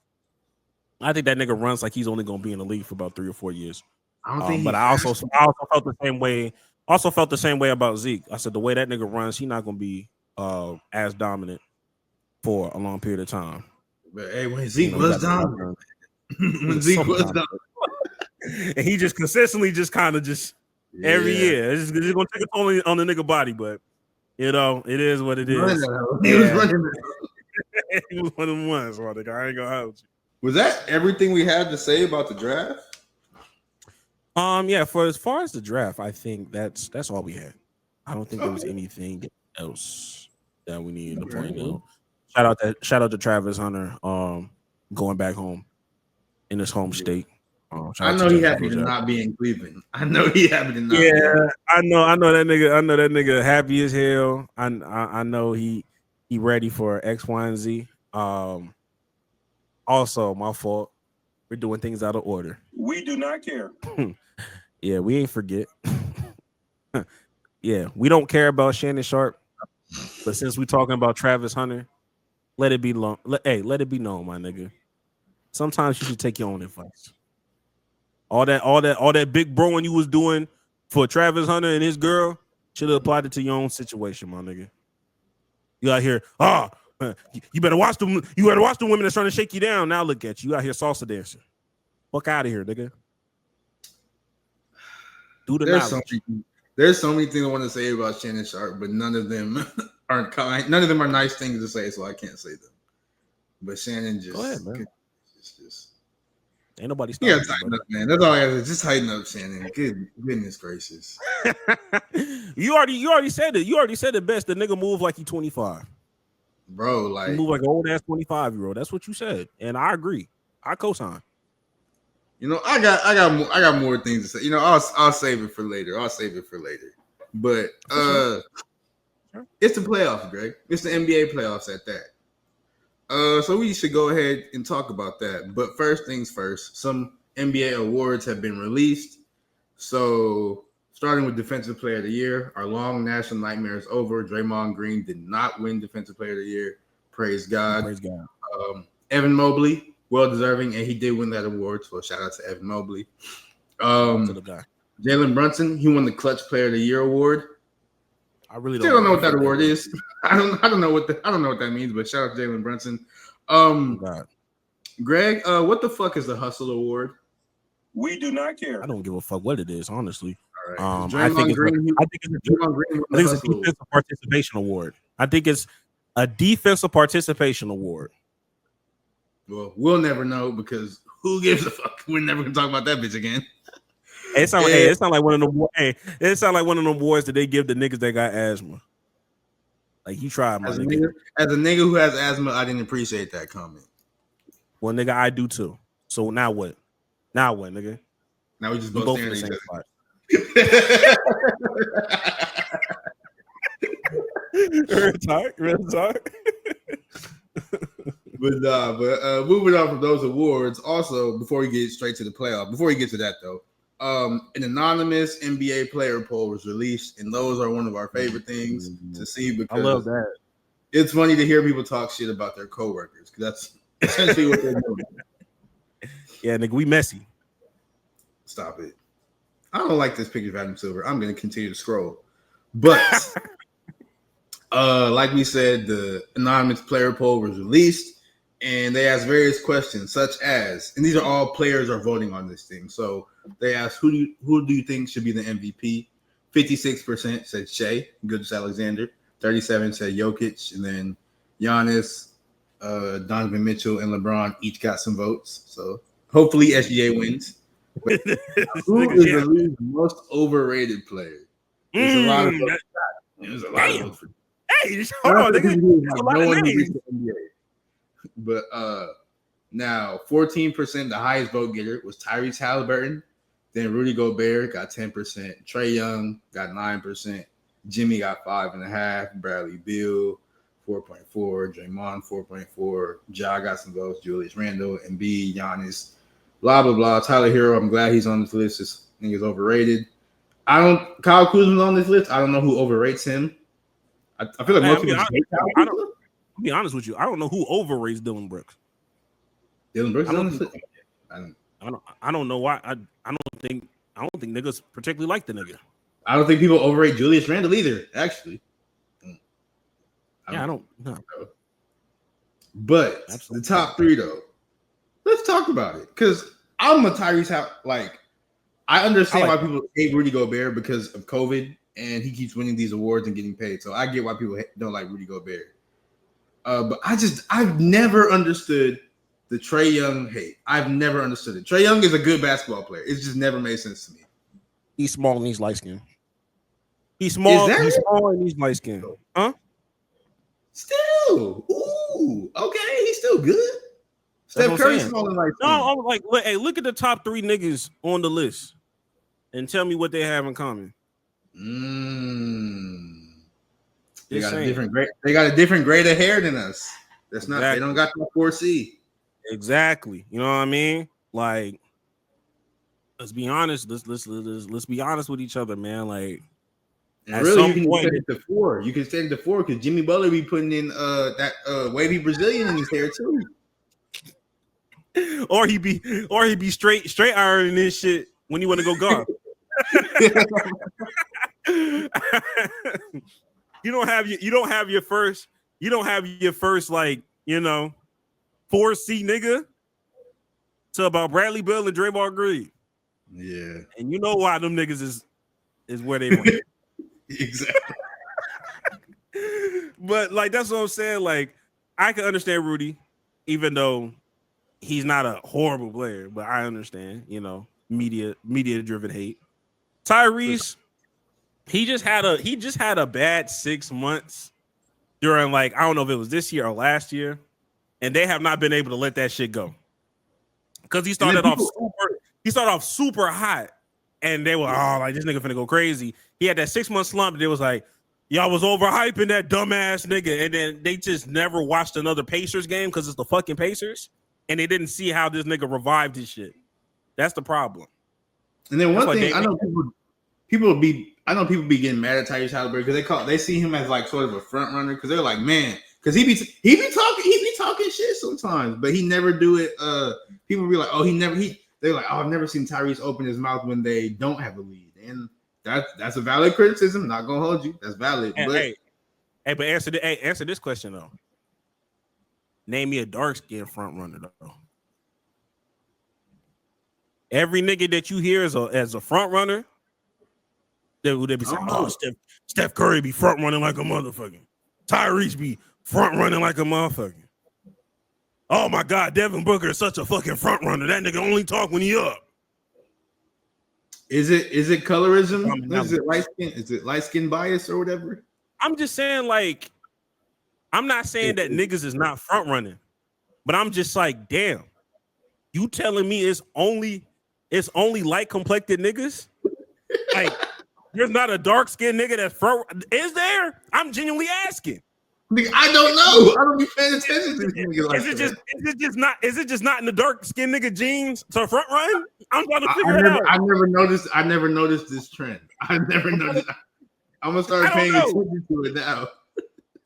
like he's only going to be in the league for about 3 or 4 years. I don't think but I also felt the same way. Also felt the same way about Zeke. I said the way that nigga runs, he's not going to be as dominant for a long period of time. But hey, when Zeke was dominant, and he just consistently every year, it's going to take a toll on the nigga body, but it is what it is. He was running. He was one of them ones, I ain't gonna hold you. Was that everything we had to say about the draft? Yeah, for as far as the draft, I think that's all we had. I don't think there was anything else that we needed to point out. Shout out to Travis Hunter, going back home in his home state. I know he happy to not be in Cleveland. I know he happy to not. Yeah, I know that nigga. I know that nigga happy as hell. I know he ready for X, Y, and Z. Also, my fault. We're doing things out of order. We do not care. Yeah, we ain't forget. Yeah, we don't care about Shannon Sharpe. But since we're talking about Travis Hunter, let it be known, my nigga. Sometimes you should take your own advice. All that big broing you was doing for Travis Hunter and his girl should have applied it to your own situation, my nigga. You out here, you better watch them. You better watch the women that's trying to shake you down. Now look at you out here salsa dancing. Fuck out of here, nigga. Do the knowledge. There's so many things I want to say about Shannon Sharpe, but none of them are kind. None of them are nice things to say, so I can't say them. But Shannon just, go ahead, man. Just ain't nobody. Yeah, tighten up, man. That's all I got to say. Just tighten up, Shannon. Goodness gracious. You already said it. You already said it best. The nigga move like he 25. Bro, like he move like an old ass 25-year-old. That's what you said, and I agree. I co-sign. You know, I got more things to say. You know, I'll save it for later. But it's the playoffs, Greg. It's the NBA playoffs at that. So we should go ahead and talk about that. But first things first, some NBA awards have been released. So starting with Defensive Player of the Year, our long national nightmare is over. Draymond Green did not win Defensive Player of the Year. Praise God. Praise God. Evan Mobley, well deserving, and he did win that award. So shout out to Evan Mobley. To the guy. Jalen Brunson, he won the Clutch Player of the Year award. I really don't know what that award is. I don't know what that means, but shout out to Jalen Brunson. Greg, what the fuck is the Hustle Award? We do not care. I don't give a fuck what it is, honestly. All right. I think it's a defensive participation award. I think it's a defensive participation award. Well, we'll never know because who gives a fuck? We're never gonna talk about that bitch again. It sounds like one of them. It sounds like one of them awards that they give the niggas that got asthma. Like you tried, my nigga. As a nigga who has asthma, I didn't appreciate that comment. Well, nigga, I do too. So now what? Now what, nigga? Now we just both in the same spot. Real talk. But moving on from those awards, also before we get straight to the playoff, before we get to that though, an anonymous NBA player poll was released, and those are one of our favorite things to see because I love that. It's funny to hear people talk shit about their coworkers because that's essentially what they're doing. Yeah, nigga, we messy. Stop it. I don't like this picture of Adam Silver. I'm going to continue to scroll. But like we said, the anonymous player poll was released, and they asked various questions, such as, and these are all players are voting on this thing. So they asked, who do you think should be the MVP? 56% said Shea, Gilgeous-Alexander. 37% said Jokic, and then Giannis, Donovan Mitchell, and LeBron each got some votes. So hopefully SGA wins. But who is the league's most overrated player? There's a lot of votes. There's a lot of votes for. Hey, hold on, nigga. No one reached the NBA. But now 14%, the highest vote getter was Tyrese Halliburton. Then Rudy Gobert got 10%. Trae Young got 9%. Jimmy got 5.5%. Bradley Beal 4.4%. Draymond 4.4%. Ja got some votes. Julius Randle, Embiid, Giannis, blah blah blah. Tyler Hero, I'm glad he's on this list. This nigga's overrated. Kyle Kuzma's on this list. I don't know who overrates him. I feel like most people. I'll be honest with you. I don't know who overrates Dylan Brooks. Dylan Brooks is on this list. I don't know why. I don't think niggas particularly like the nigga. I don't think people overrate Julius Randle either. Actually, I don't know. But the top three though, let's talk about it because I'm a Tyrese. Like, I understand why people hate Rudy Gobert because of COVID, and he keeps winning these awards and getting paid. So I get why people don't like Rudy Gobert. But I've never understood the Trae Young hate. I've never understood it. Trae Young is a good basketball player. It's just never made sense to me. He's small and he's light skinned. He's small and he's light skinned. Huh? Still. Ooh. Okay. He's still good. Steph Curry's small and light skinned. No, I'm like, look at the top three niggas on the list and tell me what they have in common. They got a different grade of hair than us. That's not. They don't got the 4C. Exactly. You know what I mean? Like, let's be honest. Let's be honest with each other, man. Like, and really, you can extend it to 4. You can extend it to 4 because Jimmy Butler be putting in that wavy Brazilian in his hair too. Or he be straight ironing this shit when you want to go golf. You don't have your first like, 4C nigga to about Bradley Beal and Draymond Green. Yeah. And you know why them niggas is where they went. Exactly. But like that's what I'm saying. Like, I can understand Rudy, even though he's not a horrible player, but I understand, media driven hate. Tyrese, he just had a bad 6 months during, like, I don't know if it was this year or last year, and they have not been able to let that shit go. Because he started off He started off super hot, and they were like, this nigga finna go crazy. He had that 6-month slump, and they was like, y'all was overhyping that dumbass nigga, and then they just never watched another Pacers game because it's the fucking Pacers, and they didn't see how this nigga revived his shit. That's the problem. And then one thing I know people be getting mad at Tyrese Halliburton because they see him as like sort of a front runner because they're like, man, because he be talking shit sometimes, but he never do it. People be like, oh, they're like, oh, I've never seen Tyrese open his mouth when they don't have a lead, and that's a valid criticism. Not gonna hold you. That's valid. But answer this question though. Name me a dark skinned front runner though. Every nigga that you hear as a front runner, they be saying, "Oh, Steph Curry be front running like a motherfucker. Tyrese be front running like a motherfucker. Oh my God, Devin Booker is such a fucking front runner. That nigga only talk when he up." Is it colorism? Is it light skin? Is it light skin bias or whatever? I'm just saying, like, I'm not saying that niggas is not front running, but I'm just like, damn, you telling me it's only light complected niggas? Like, there's not a dark skinned nigga that's front. Is there? I'm genuinely asking. I don't know. I don't be paying attention to these niggas like that. Is it just not in the dark skinned nigga jeans to front run? I'm trying to figure it out. I never noticed this trend. I never noticed. I'm gonna start paying attention to it now.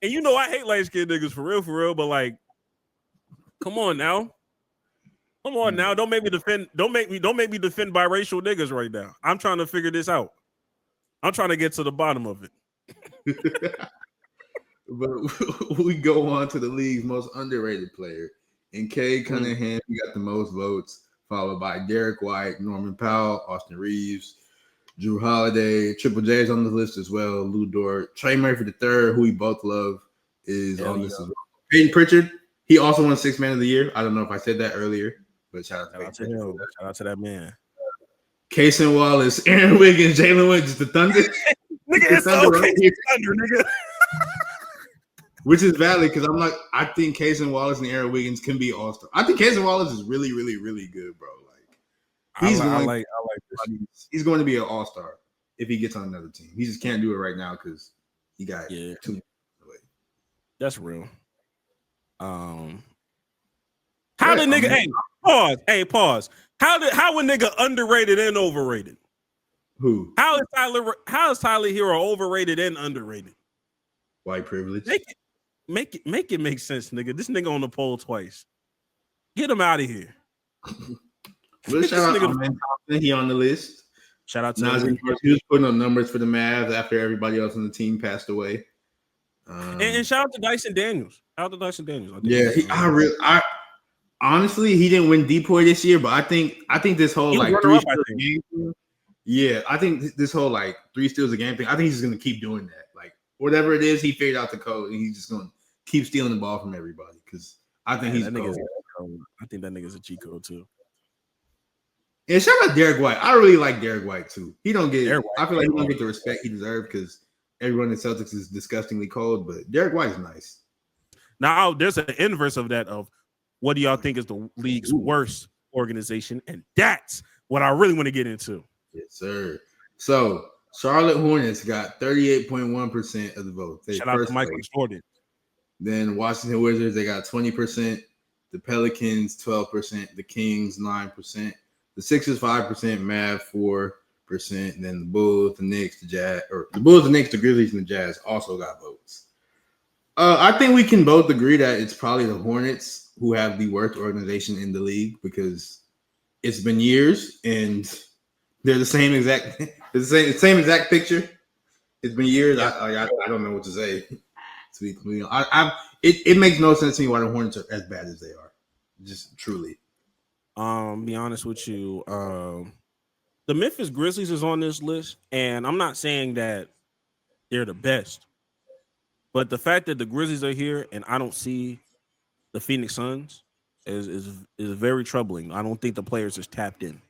And you know I hate light skinned niggas for real, but like, come on now. Don't make me defend biracial niggas right now. I'm trying to figure this out. I'm trying to get to the bottom of it. But we go on to the league's most underrated player. In Cade Cunningham, he got the most votes, followed by Derek White, Norman Powell, Austin Reeves, Drew Holiday. Triple J's on the list as well. Lou Dort, Trey Murphy III, who we both love, is on this as well. Peyton Pritchard, he also won 6th Man of the Year. I don't know if I said that earlier, but shout out to him. Shout out to that man. Cason Wallace, Aaron Wiggins, Jalen Woods, the Thunder. Nigga, it's okay. Thunder, nigga. Which is valid because I think Cason Wallace and Aaron Wiggins can be all-star. I think Cason Wallace is really, really, really good, bro. Like I like this. He's going to be an all-star if he gets on another team. He just can't do it right now because he got 2 away. That's real. How the nigga? Pause. How a nigga underrated and overrated? Who? How is Tyler Hero overrated and underrated? White privilege. Make it make sense, nigga. This nigga on the poll twice. Get him out of here. Well, shout out to Thompson. He on the list. Shout out to him. He was putting up numbers for the Mavs after everybody else on the team passed away. And shout out to Dyson Daniels. I honestly, he didn't win Depoy this year, but I think this whole like 3 steals a game thing. Yeah, I think this whole like 3 steals a game thing. I think he's just gonna keep doing that. Like whatever it is, he figured out the code, and he's just gonna keep stealing the ball from everybody because I think he's cold. I think that nigga's a cheat code too. And shout out Derek White. I really like Derek White too. I feel like he don't get the respect he deserves because everyone in Celtics is disgustingly cold, but Derek White is nice. Now there's an inverse of that of what do y'all think is the league's worst organization, and that's what I really want to get into. Yes, sir. So Charlotte Hornets got 38.1% of the vote. Shout out to Michael Jordan. Then Washington Wizards, they got 20%. The Pelicans, 12%. The Kings, 9%. The Sixers, 5%. Mavs, 4%. And then the Bulls, the Knicks, the Grizzlies, and the Jazz also got votes. I think we can both agree that it's probably the Hornets who have the worst organization in the league because it's been years and they're the same exact picture. It's been years. I don't know what to say. It makes no sense to me why the Hornets are as bad as they are. Just truly. Be honest with you. The Memphis Grizzlies is on this list, and I'm not saying that they're the best, but the fact that the Grizzlies are here and I don't see the Phoenix Suns is very troubling. I don't think the players is tapped in.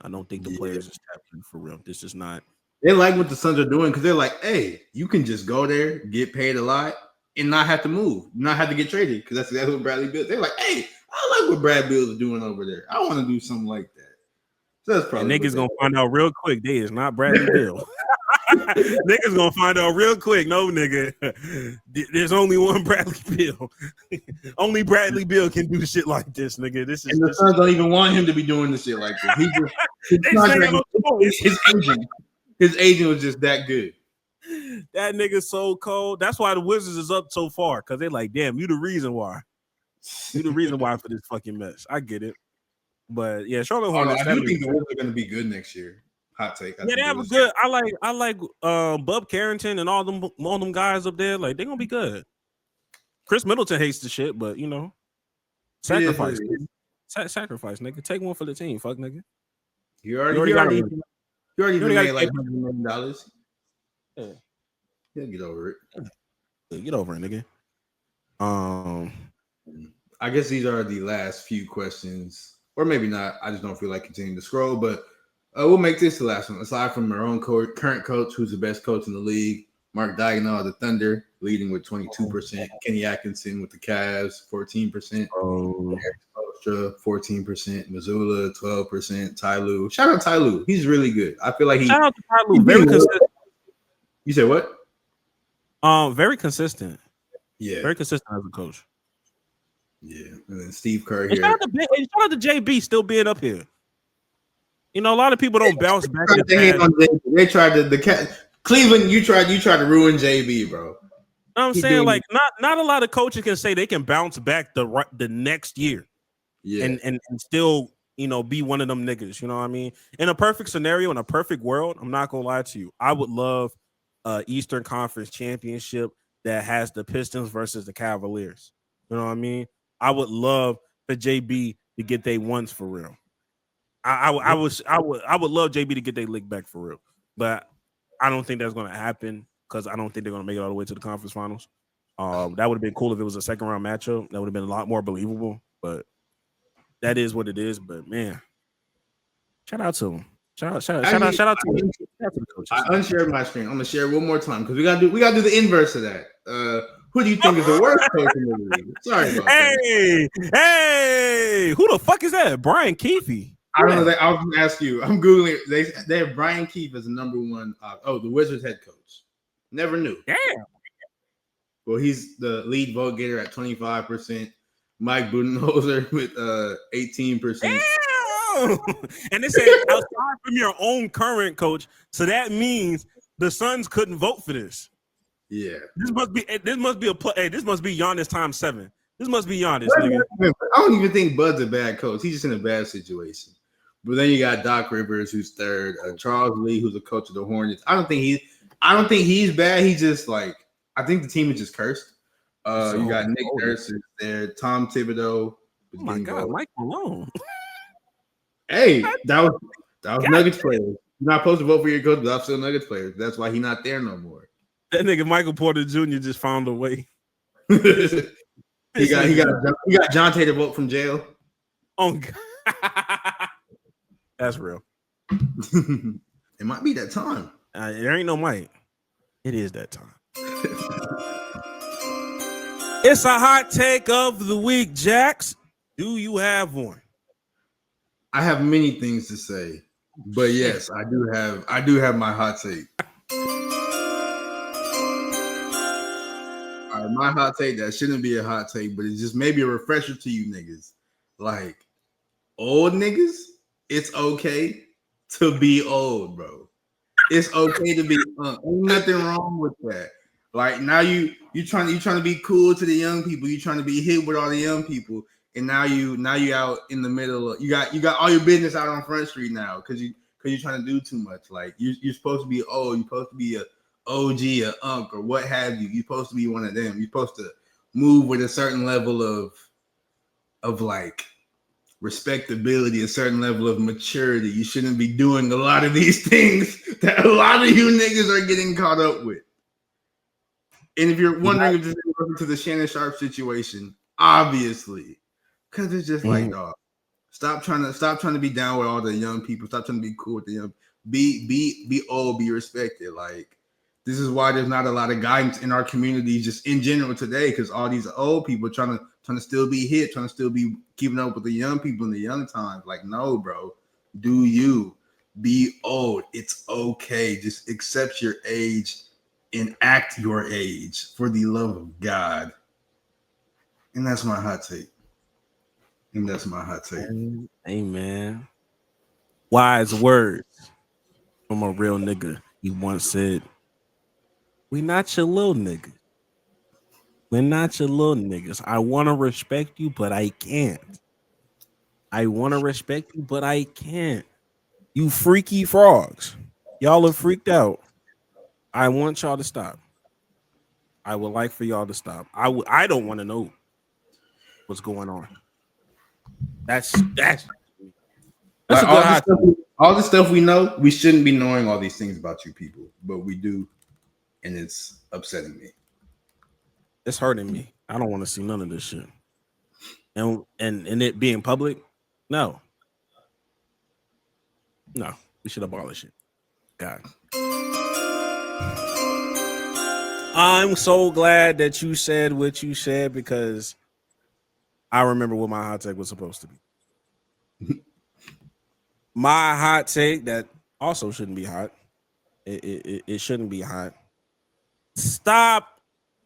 I don't think the players is tapped in for real. This is not. They like what the Suns are doing because they're like, hey, you can just go there, get paid a lot, and not have to move, not have to get traded because that's what Bradley Beal. They're like, hey, I like what Brad Beal is doing over there. I want to do something like that. So that's And probably niggas gonna find out real quick. They is not Bradley Bill. Niggas gonna find out real quick. No, nigga. There's only one Bradley Bill. Only Bradley Bill can do shit like this, nigga. This is And the Suns don't even want him to be doing this shit like this. He just his agent was just that good. That nigga's so cold. That's why the Wizards is up so far, because they're like, damn, you the reason why. You the reason why for this fucking mess. I get it. But yeah, Charlotte Hornets. I do think the Wizards are gonna be good next year. Hot take. Yeah, they have a good. I like Bub Carrington and all them guys up there. Like, they're gonna be good. Chris Middleton hates the shit, but you know, sacrifice. Sacrifice, nigga. Take one for the team, fuck nigga. You already made like $100 million. Yeah. Yeah, get over it. Yeah, get over it, nigga. I guess these are the last few questions, or maybe not. I just don't feel like continuing to scroll, but we'll make this the last one. Aside from our own current coach, who's the best coach in the league, Mark Daigneault of the Thunder, leading with 22%. Kenny Atkinson with the Cavs, 14%. Spoelstra, 14%. Missoula, 12%. Ty Lue. Shout out Ty Lue. He's really good. I feel like shout out to Ty Lue. Very consistent. You said what? Very consistent. Yeah. Very consistent as a coach. Yeah. And then Steve Kerr here. Shout out to JB still being up here. You know, a lot of people don't bounce back. They tried to Cleveland. You tried to ruin JB, bro. You know what I'm saying, like, not a lot of coaches can say they can bounce back the next year, yeah, and still, you know, be one of them niggas. You know what I mean? In a perfect scenario, in a perfect world, I'm not gonna lie to you, I would love Eastern Conference championship that has the Pistons versus the Cavaliers. You know what I mean? I would love for JB to get they ones for real. I would love JB to get their lick back for real, but I don't think that's going to happen because I don't think they're going to make it all the way to the conference finals. That would have been cool if it was a second round matchup. That would have been a lot more believable, but that is what it is. But man, shout out to them. Shout out to the coaches. I unshared my screen. I'm gonna share it one more time because we gotta do the inverse of that. Who do you think is the worst coach in the league? Sorry about that. Hey, who the fuck is that? Brian Keefe. I don't know. I was gonna ask you. I'm googling it. They have Brian Keefe as the number one. The Wizards head coach. Never knew. Damn. Well, he's the lead vote getter at 25%. Mike Budenholzer with 18%. Damn. And they said outside from your own current coach, so that means the Suns couldn't vote for this. Yeah. This must be a play. Hey, this must be Giannis times 7. This must be Giannis, nigga. I don't even think Bud's a bad coach. He's just in a bad situation. But then you got Doc Rivers, who's third. Charles Lee, who's the coach of the Hornets. I don't think he's bad. He's just like, I think the team is just cursed. You got Nick Nurse is there. Tom Thibodeau. Oh my God, Mike Malone. Hey, that was Nuggets players. You're not supposed to vote for your coach, but I'm still Nuggets players. That's why he's not there no more. That nigga Michael Porter Jr. just found a way. he got John Tate to vote from jail. Oh God. That's real. It might be that time. There ain't no Mike. It is that time. It's a hot take of the week, Jax. Do you have one? I have many things to say, but yes, I do have my hot take. All right, my hot take, that shouldn't be a hot take, but it's just maybe a refresher to you niggas. Like, old niggas, it's okay to be old, bro. It's okay to be ain't nothing wrong with that. Like, now you trying to be cool to the young people. You trying to be hip with all the young people. And now you out in the middle of, you got all your business out on Front Street now because you're trying to do too much. Like, you're supposed to be old, you're supposed to be a OG, a unk, or what have you. You're supposed to be one of them. You're supposed to move with a certain level of like respectability, a certain level of maturity. You shouldn't be doing a lot of these things that a lot of you niggas are getting caught up with. And if you're wondering if this is related to the Shannon Sharpe situation, obviously. Because it's just like, dog, stop trying to be down with all the young people. Stop trying to be cool with the young. Be old, be respected. Like, this is why there's not a lot of guidance in our community, just in general today, because all these old people trying to still be hip, trying to still be keeping up with the young people in the young times. Like, no, bro, Do you. Be old. It's okay. Just accept your age and act your age for the love of God. And that's my hot take. Amen. Wise words from a real nigga. He once said, "We not your little niggas. We're not your little niggas. I want to respect you, but I can't. I want to respect you, but I can't. You freaky frogs. Y'all are freaked out. I want y'all to stop. I would like for y'all to stop. I don't want to know what's going on. That's a Like, good hot take. all the stuff we know, we shouldn't be knowing all these things about you people, but we do, and it's upsetting me. It's hurting me. I don't want to see none of this shit. And it being public, no, we should abolish it. God. I'm so glad that you said what you said because I remember what my hot take was supposed to be. My hot take that also shouldn't be hot. It shouldn't be hot. Stop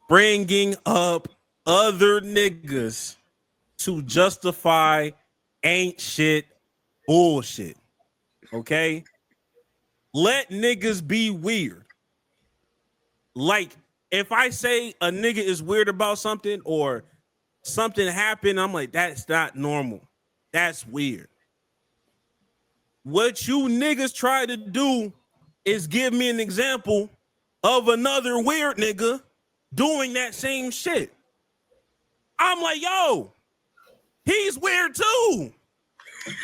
bringing up other niggas to justify ain't shit bullshit. Okay? Let niggas be weird. Like, if I say a nigga is weird about something or something happened, I'm like, that's not normal. That's weird. What you niggas try to do is give me an example of another weird nigga doing that same shit. I'm like, yo, he's weird too.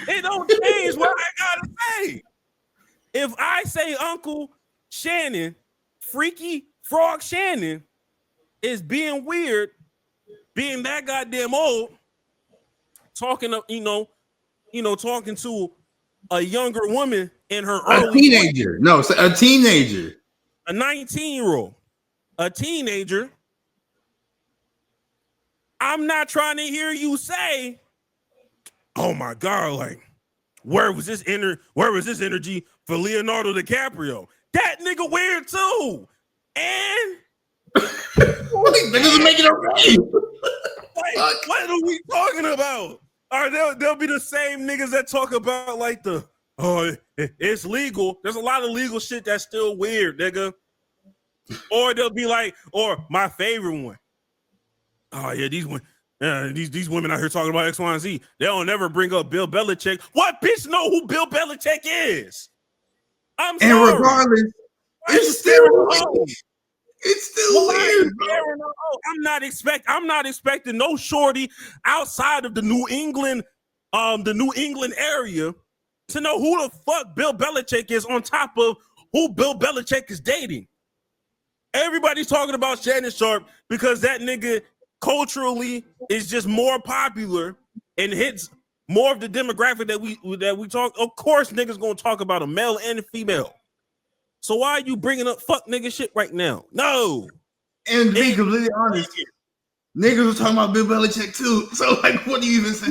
It don't change what I gotta say. If I say Uncle Shannon, Freaky Frog Shannon, is being weird, being that goddamn old, talking talking to a younger woman in her early a teenager. 20s. No, a teenager. A 19-year-old. A teenager. I'm not trying to hear you say, oh my God, like, where was this energy for Leonardo DiCaprio? That nigga weird too. And niggas making okay. Like, what are we talking about? All right, they'll be the same niggas that talk about like it's legal. There's a lot of legal shit that's still weird, nigga. Or they'll be like, or my favorite one. Oh yeah, these women out here talking about X, Y, and Z. They don't never bring up Bill Belichick. What bitch know who Bill Belichick is? I'm sorry. And regardless, it's still weird. I'm not expecting no shorty outside of the New England area to know who the fuck Bill Belichick is on top of who Bill Belichick is dating. Everybody's talking about Shannon Sharpe because that nigga culturally is just more popular and hits more of the demographic that we talk. Of course, niggas gonna talk about a male and a female. So why are you bringing up fuck nigga shit right now? No. And to be completely honest, niggas were talking about Bill Belichick too. So like, what do you even say?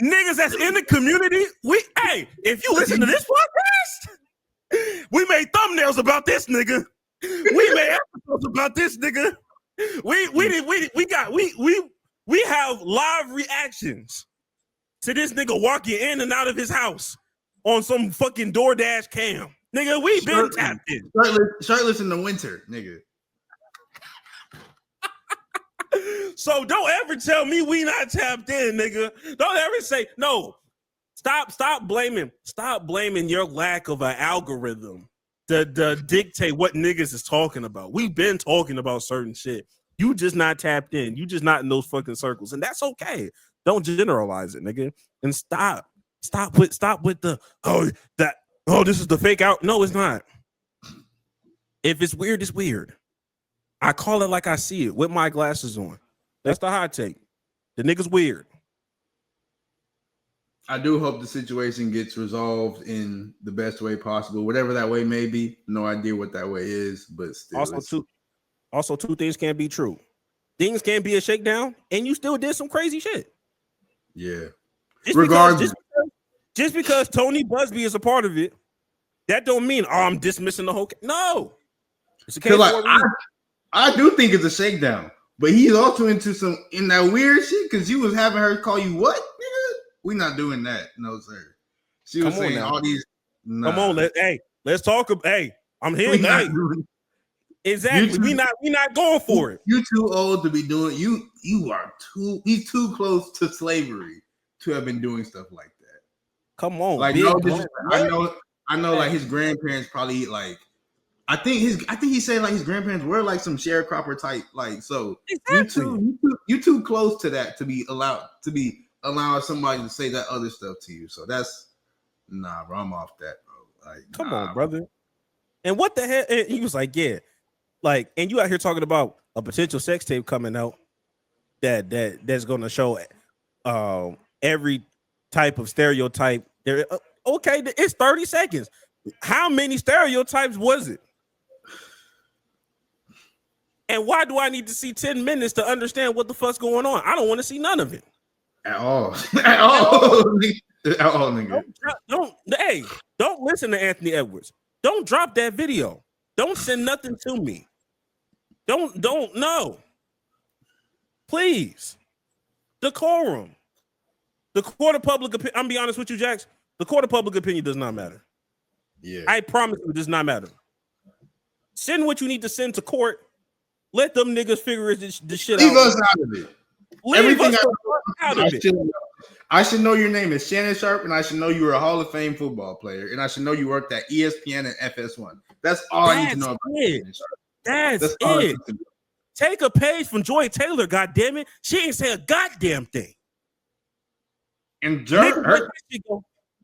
Niggas that's in the community. If you listen to this podcast, we made thumbnails about this nigga. We made episodes about this nigga. We have live reactions to this nigga walking in and out of his house on some fucking DoorDash cam. Nigga, we been tapped in. Shirtless in the winter, nigga. So don't ever tell me we not tapped in, nigga. Don't ever say no. Stop blaming your lack of an algorithm to dictate what niggas is talking about. We've been talking about certain shit. You just not tapped in. You just not in those fucking circles, and that's okay. Don't generalize it, nigga. And stop with the this is the fake out. No, it's not. If it's weird, it's weird. I call it like I see it with my glasses on. That's the hot take. The nigga's weird. I do hope the situation gets resolved in the best way possible, whatever that way may be. No idea what that way is, but still. Also, two things can't be true. Things can't be a shakedown, and you still did some crazy shit. Yeah. Just Just because Tony Busby is a part of it, that don't mean I'm dismissing the whole case. No. It's a case Like, for a reason. I do think it's a shakedown, but he's also into some in that weird shit because you was having her call you what, nigga? We not doing that, no sir. She was saying all these. Nah. Come on, let's talk. Hey, I'm here. Hey, exactly. We not going for it. You too old to be doing. You are too. He's too close to slavery to have been doing stuff like that. Come on, like no, I know. Like his grandparents probably like. I think he said like his grandparents were like some sharecropper type. Like so, exactly. you too close to that to be allowing somebody to say that other stuff to you. So that's nah, bro. I'm off that, bro. Like, come on, brother. And what the hell? And he was like, yeah, like, and you out here talking about a potential sex tape coming out that's going to show every type of stereotype. There, okay, it's 30 seconds. How many stereotypes was it? And why do I need to see 10 minutes to understand what the fuck's going on? I don't want to see none of it. At all. At all. At all, nigga. Don't listen to Anthony Edwards. Don't drop that video. Don't send nothing to me. Don't no. Please. Decorum. The court of public opinion. I'm be honest with you, Jax. The court of public opinion does not matter. Yeah. I promise you, it does not matter. Send what you need to send to court. Let them niggas figure this shit out. Leave us out of it. Everything out of it. I should know your name is Shannon Sharpe, and I should know you were a Hall of Fame football player, and I should know you worked at ESPN and FS1. That's all I need to know about Shannon Sharpe. That's it. Take a page from Joy Taylor, goddammit. She ain't say a goddamn thing. And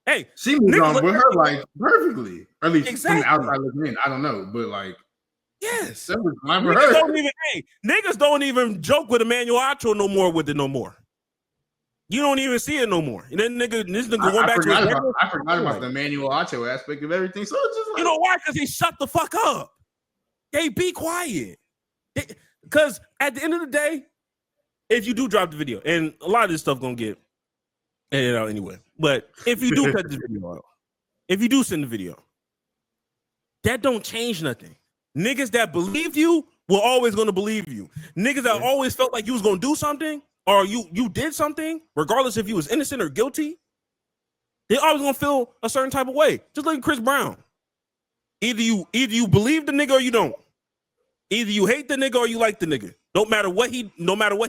hey, she moved on with her life perfectly. Or at least from the outside looking in. I don't know, but like, yes, that was fine for niggas her. Niggas don't even joke with Emmanuel Acho no more with it no more. You don't even see it no more. And then this nigga going back to I forgot about the Emmanuel Acho aspect of everything. So it's just like, you know why? Because he shut the fuck up. They be quiet. Because at the end of the day, if you do drop the video, and a lot of this stuff gonna get edited out anyway, but if you do cut this video out, if you do send the video, that don't change nothing. Niggas that believe you were always gonna believe you. Niggas that always felt like you was gonna do something or you did something, regardless if you was innocent or guilty, they always gonna feel a certain type of way. Just like Chris Brown. Either you believe the nigga or you don't. Either you hate the nigga or you like the nigga. No matter what he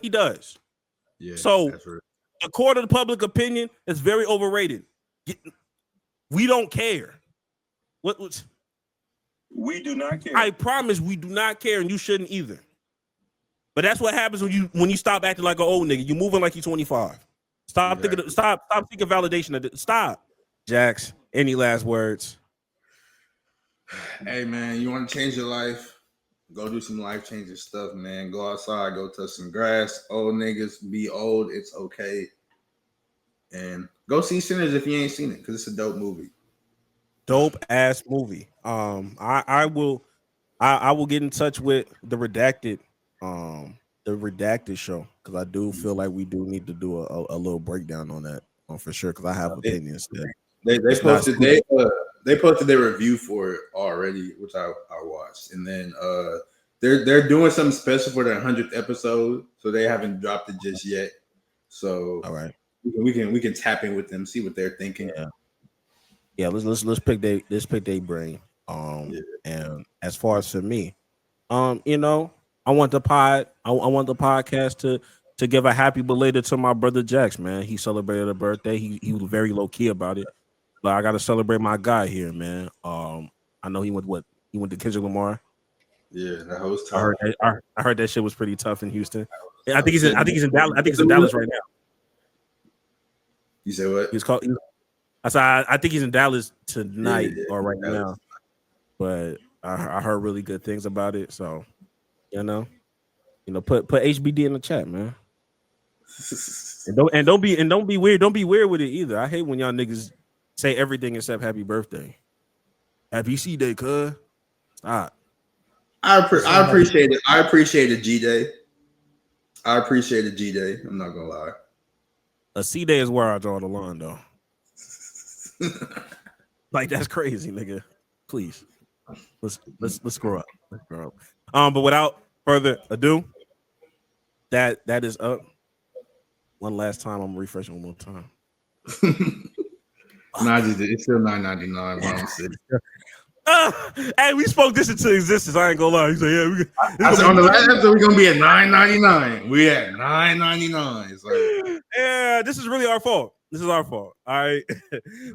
does. Yeah. So the court of the public opinion is very overrated. We don't care. What? We do not care. I promise we do not care, and you shouldn't either. But that's what happens when you stop acting like an old nigga. You moving like you're 25. Stop thinking. Stop seeking validation. Stop. Jax, any last words? Hey man, you want to change your life? Go do some life-changing stuff, man. Go outside, go touch some grass. Old niggas be old. It's okay. And go see Sinners if you ain't seen it, because it's a dope movie. Dope ass movie. I will get in touch with the redacted show, because I do feel like we do need to do a little breakdown on that for sure, because I have opinions there. They posted their review for it already, which I watched, and then they're doing something special for their 100th episode, so they haven't dropped it just yet. So all right, we can tap in with them, see what they're thinking. Yeah. Let's pick their brain. And as far as for me, I want the podcast to give a happy belated to my brother Jax, man. He celebrated a birthday. He was very low key about it. But I gotta celebrate my guy here, man. I know he went to Kendrick Lamar. Yeah, that was tough. I heard that shit was pretty tough in Houston. I think he's in Dallas. I think he's in Dallas right now. You say what? I think he's in Dallas tonight or right now. But I heard really good things about it. So, put HBD in the chat, man. and don't be weird. Don't be weird with it either. I hate when y'all niggas say everything except happy birthday. Happy C-Day, cuz. Stop. I appreciate it. I appreciated G-Day. I appreciated G-Day. I'm not gonna lie. A C-Day is where I draw the line, though. Like that's crazy, nigga. Please, let's scroll up. Let's scroll up. But without further ado, that is up. One last time, I'm refreshing one more time. It's still $9.99. Hey, we spoke this into existence. I ain't gonna lie. He said, "Yeah, I said on the last episode we're gonna be at $9.99. We at $9.99. Like, yeah, this is really our fault. This is our fault. All right.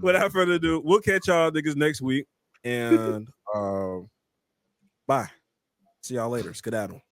Without further ado, we'll catch y'all niggas next week. And bye. See y'all later. Skedaddle.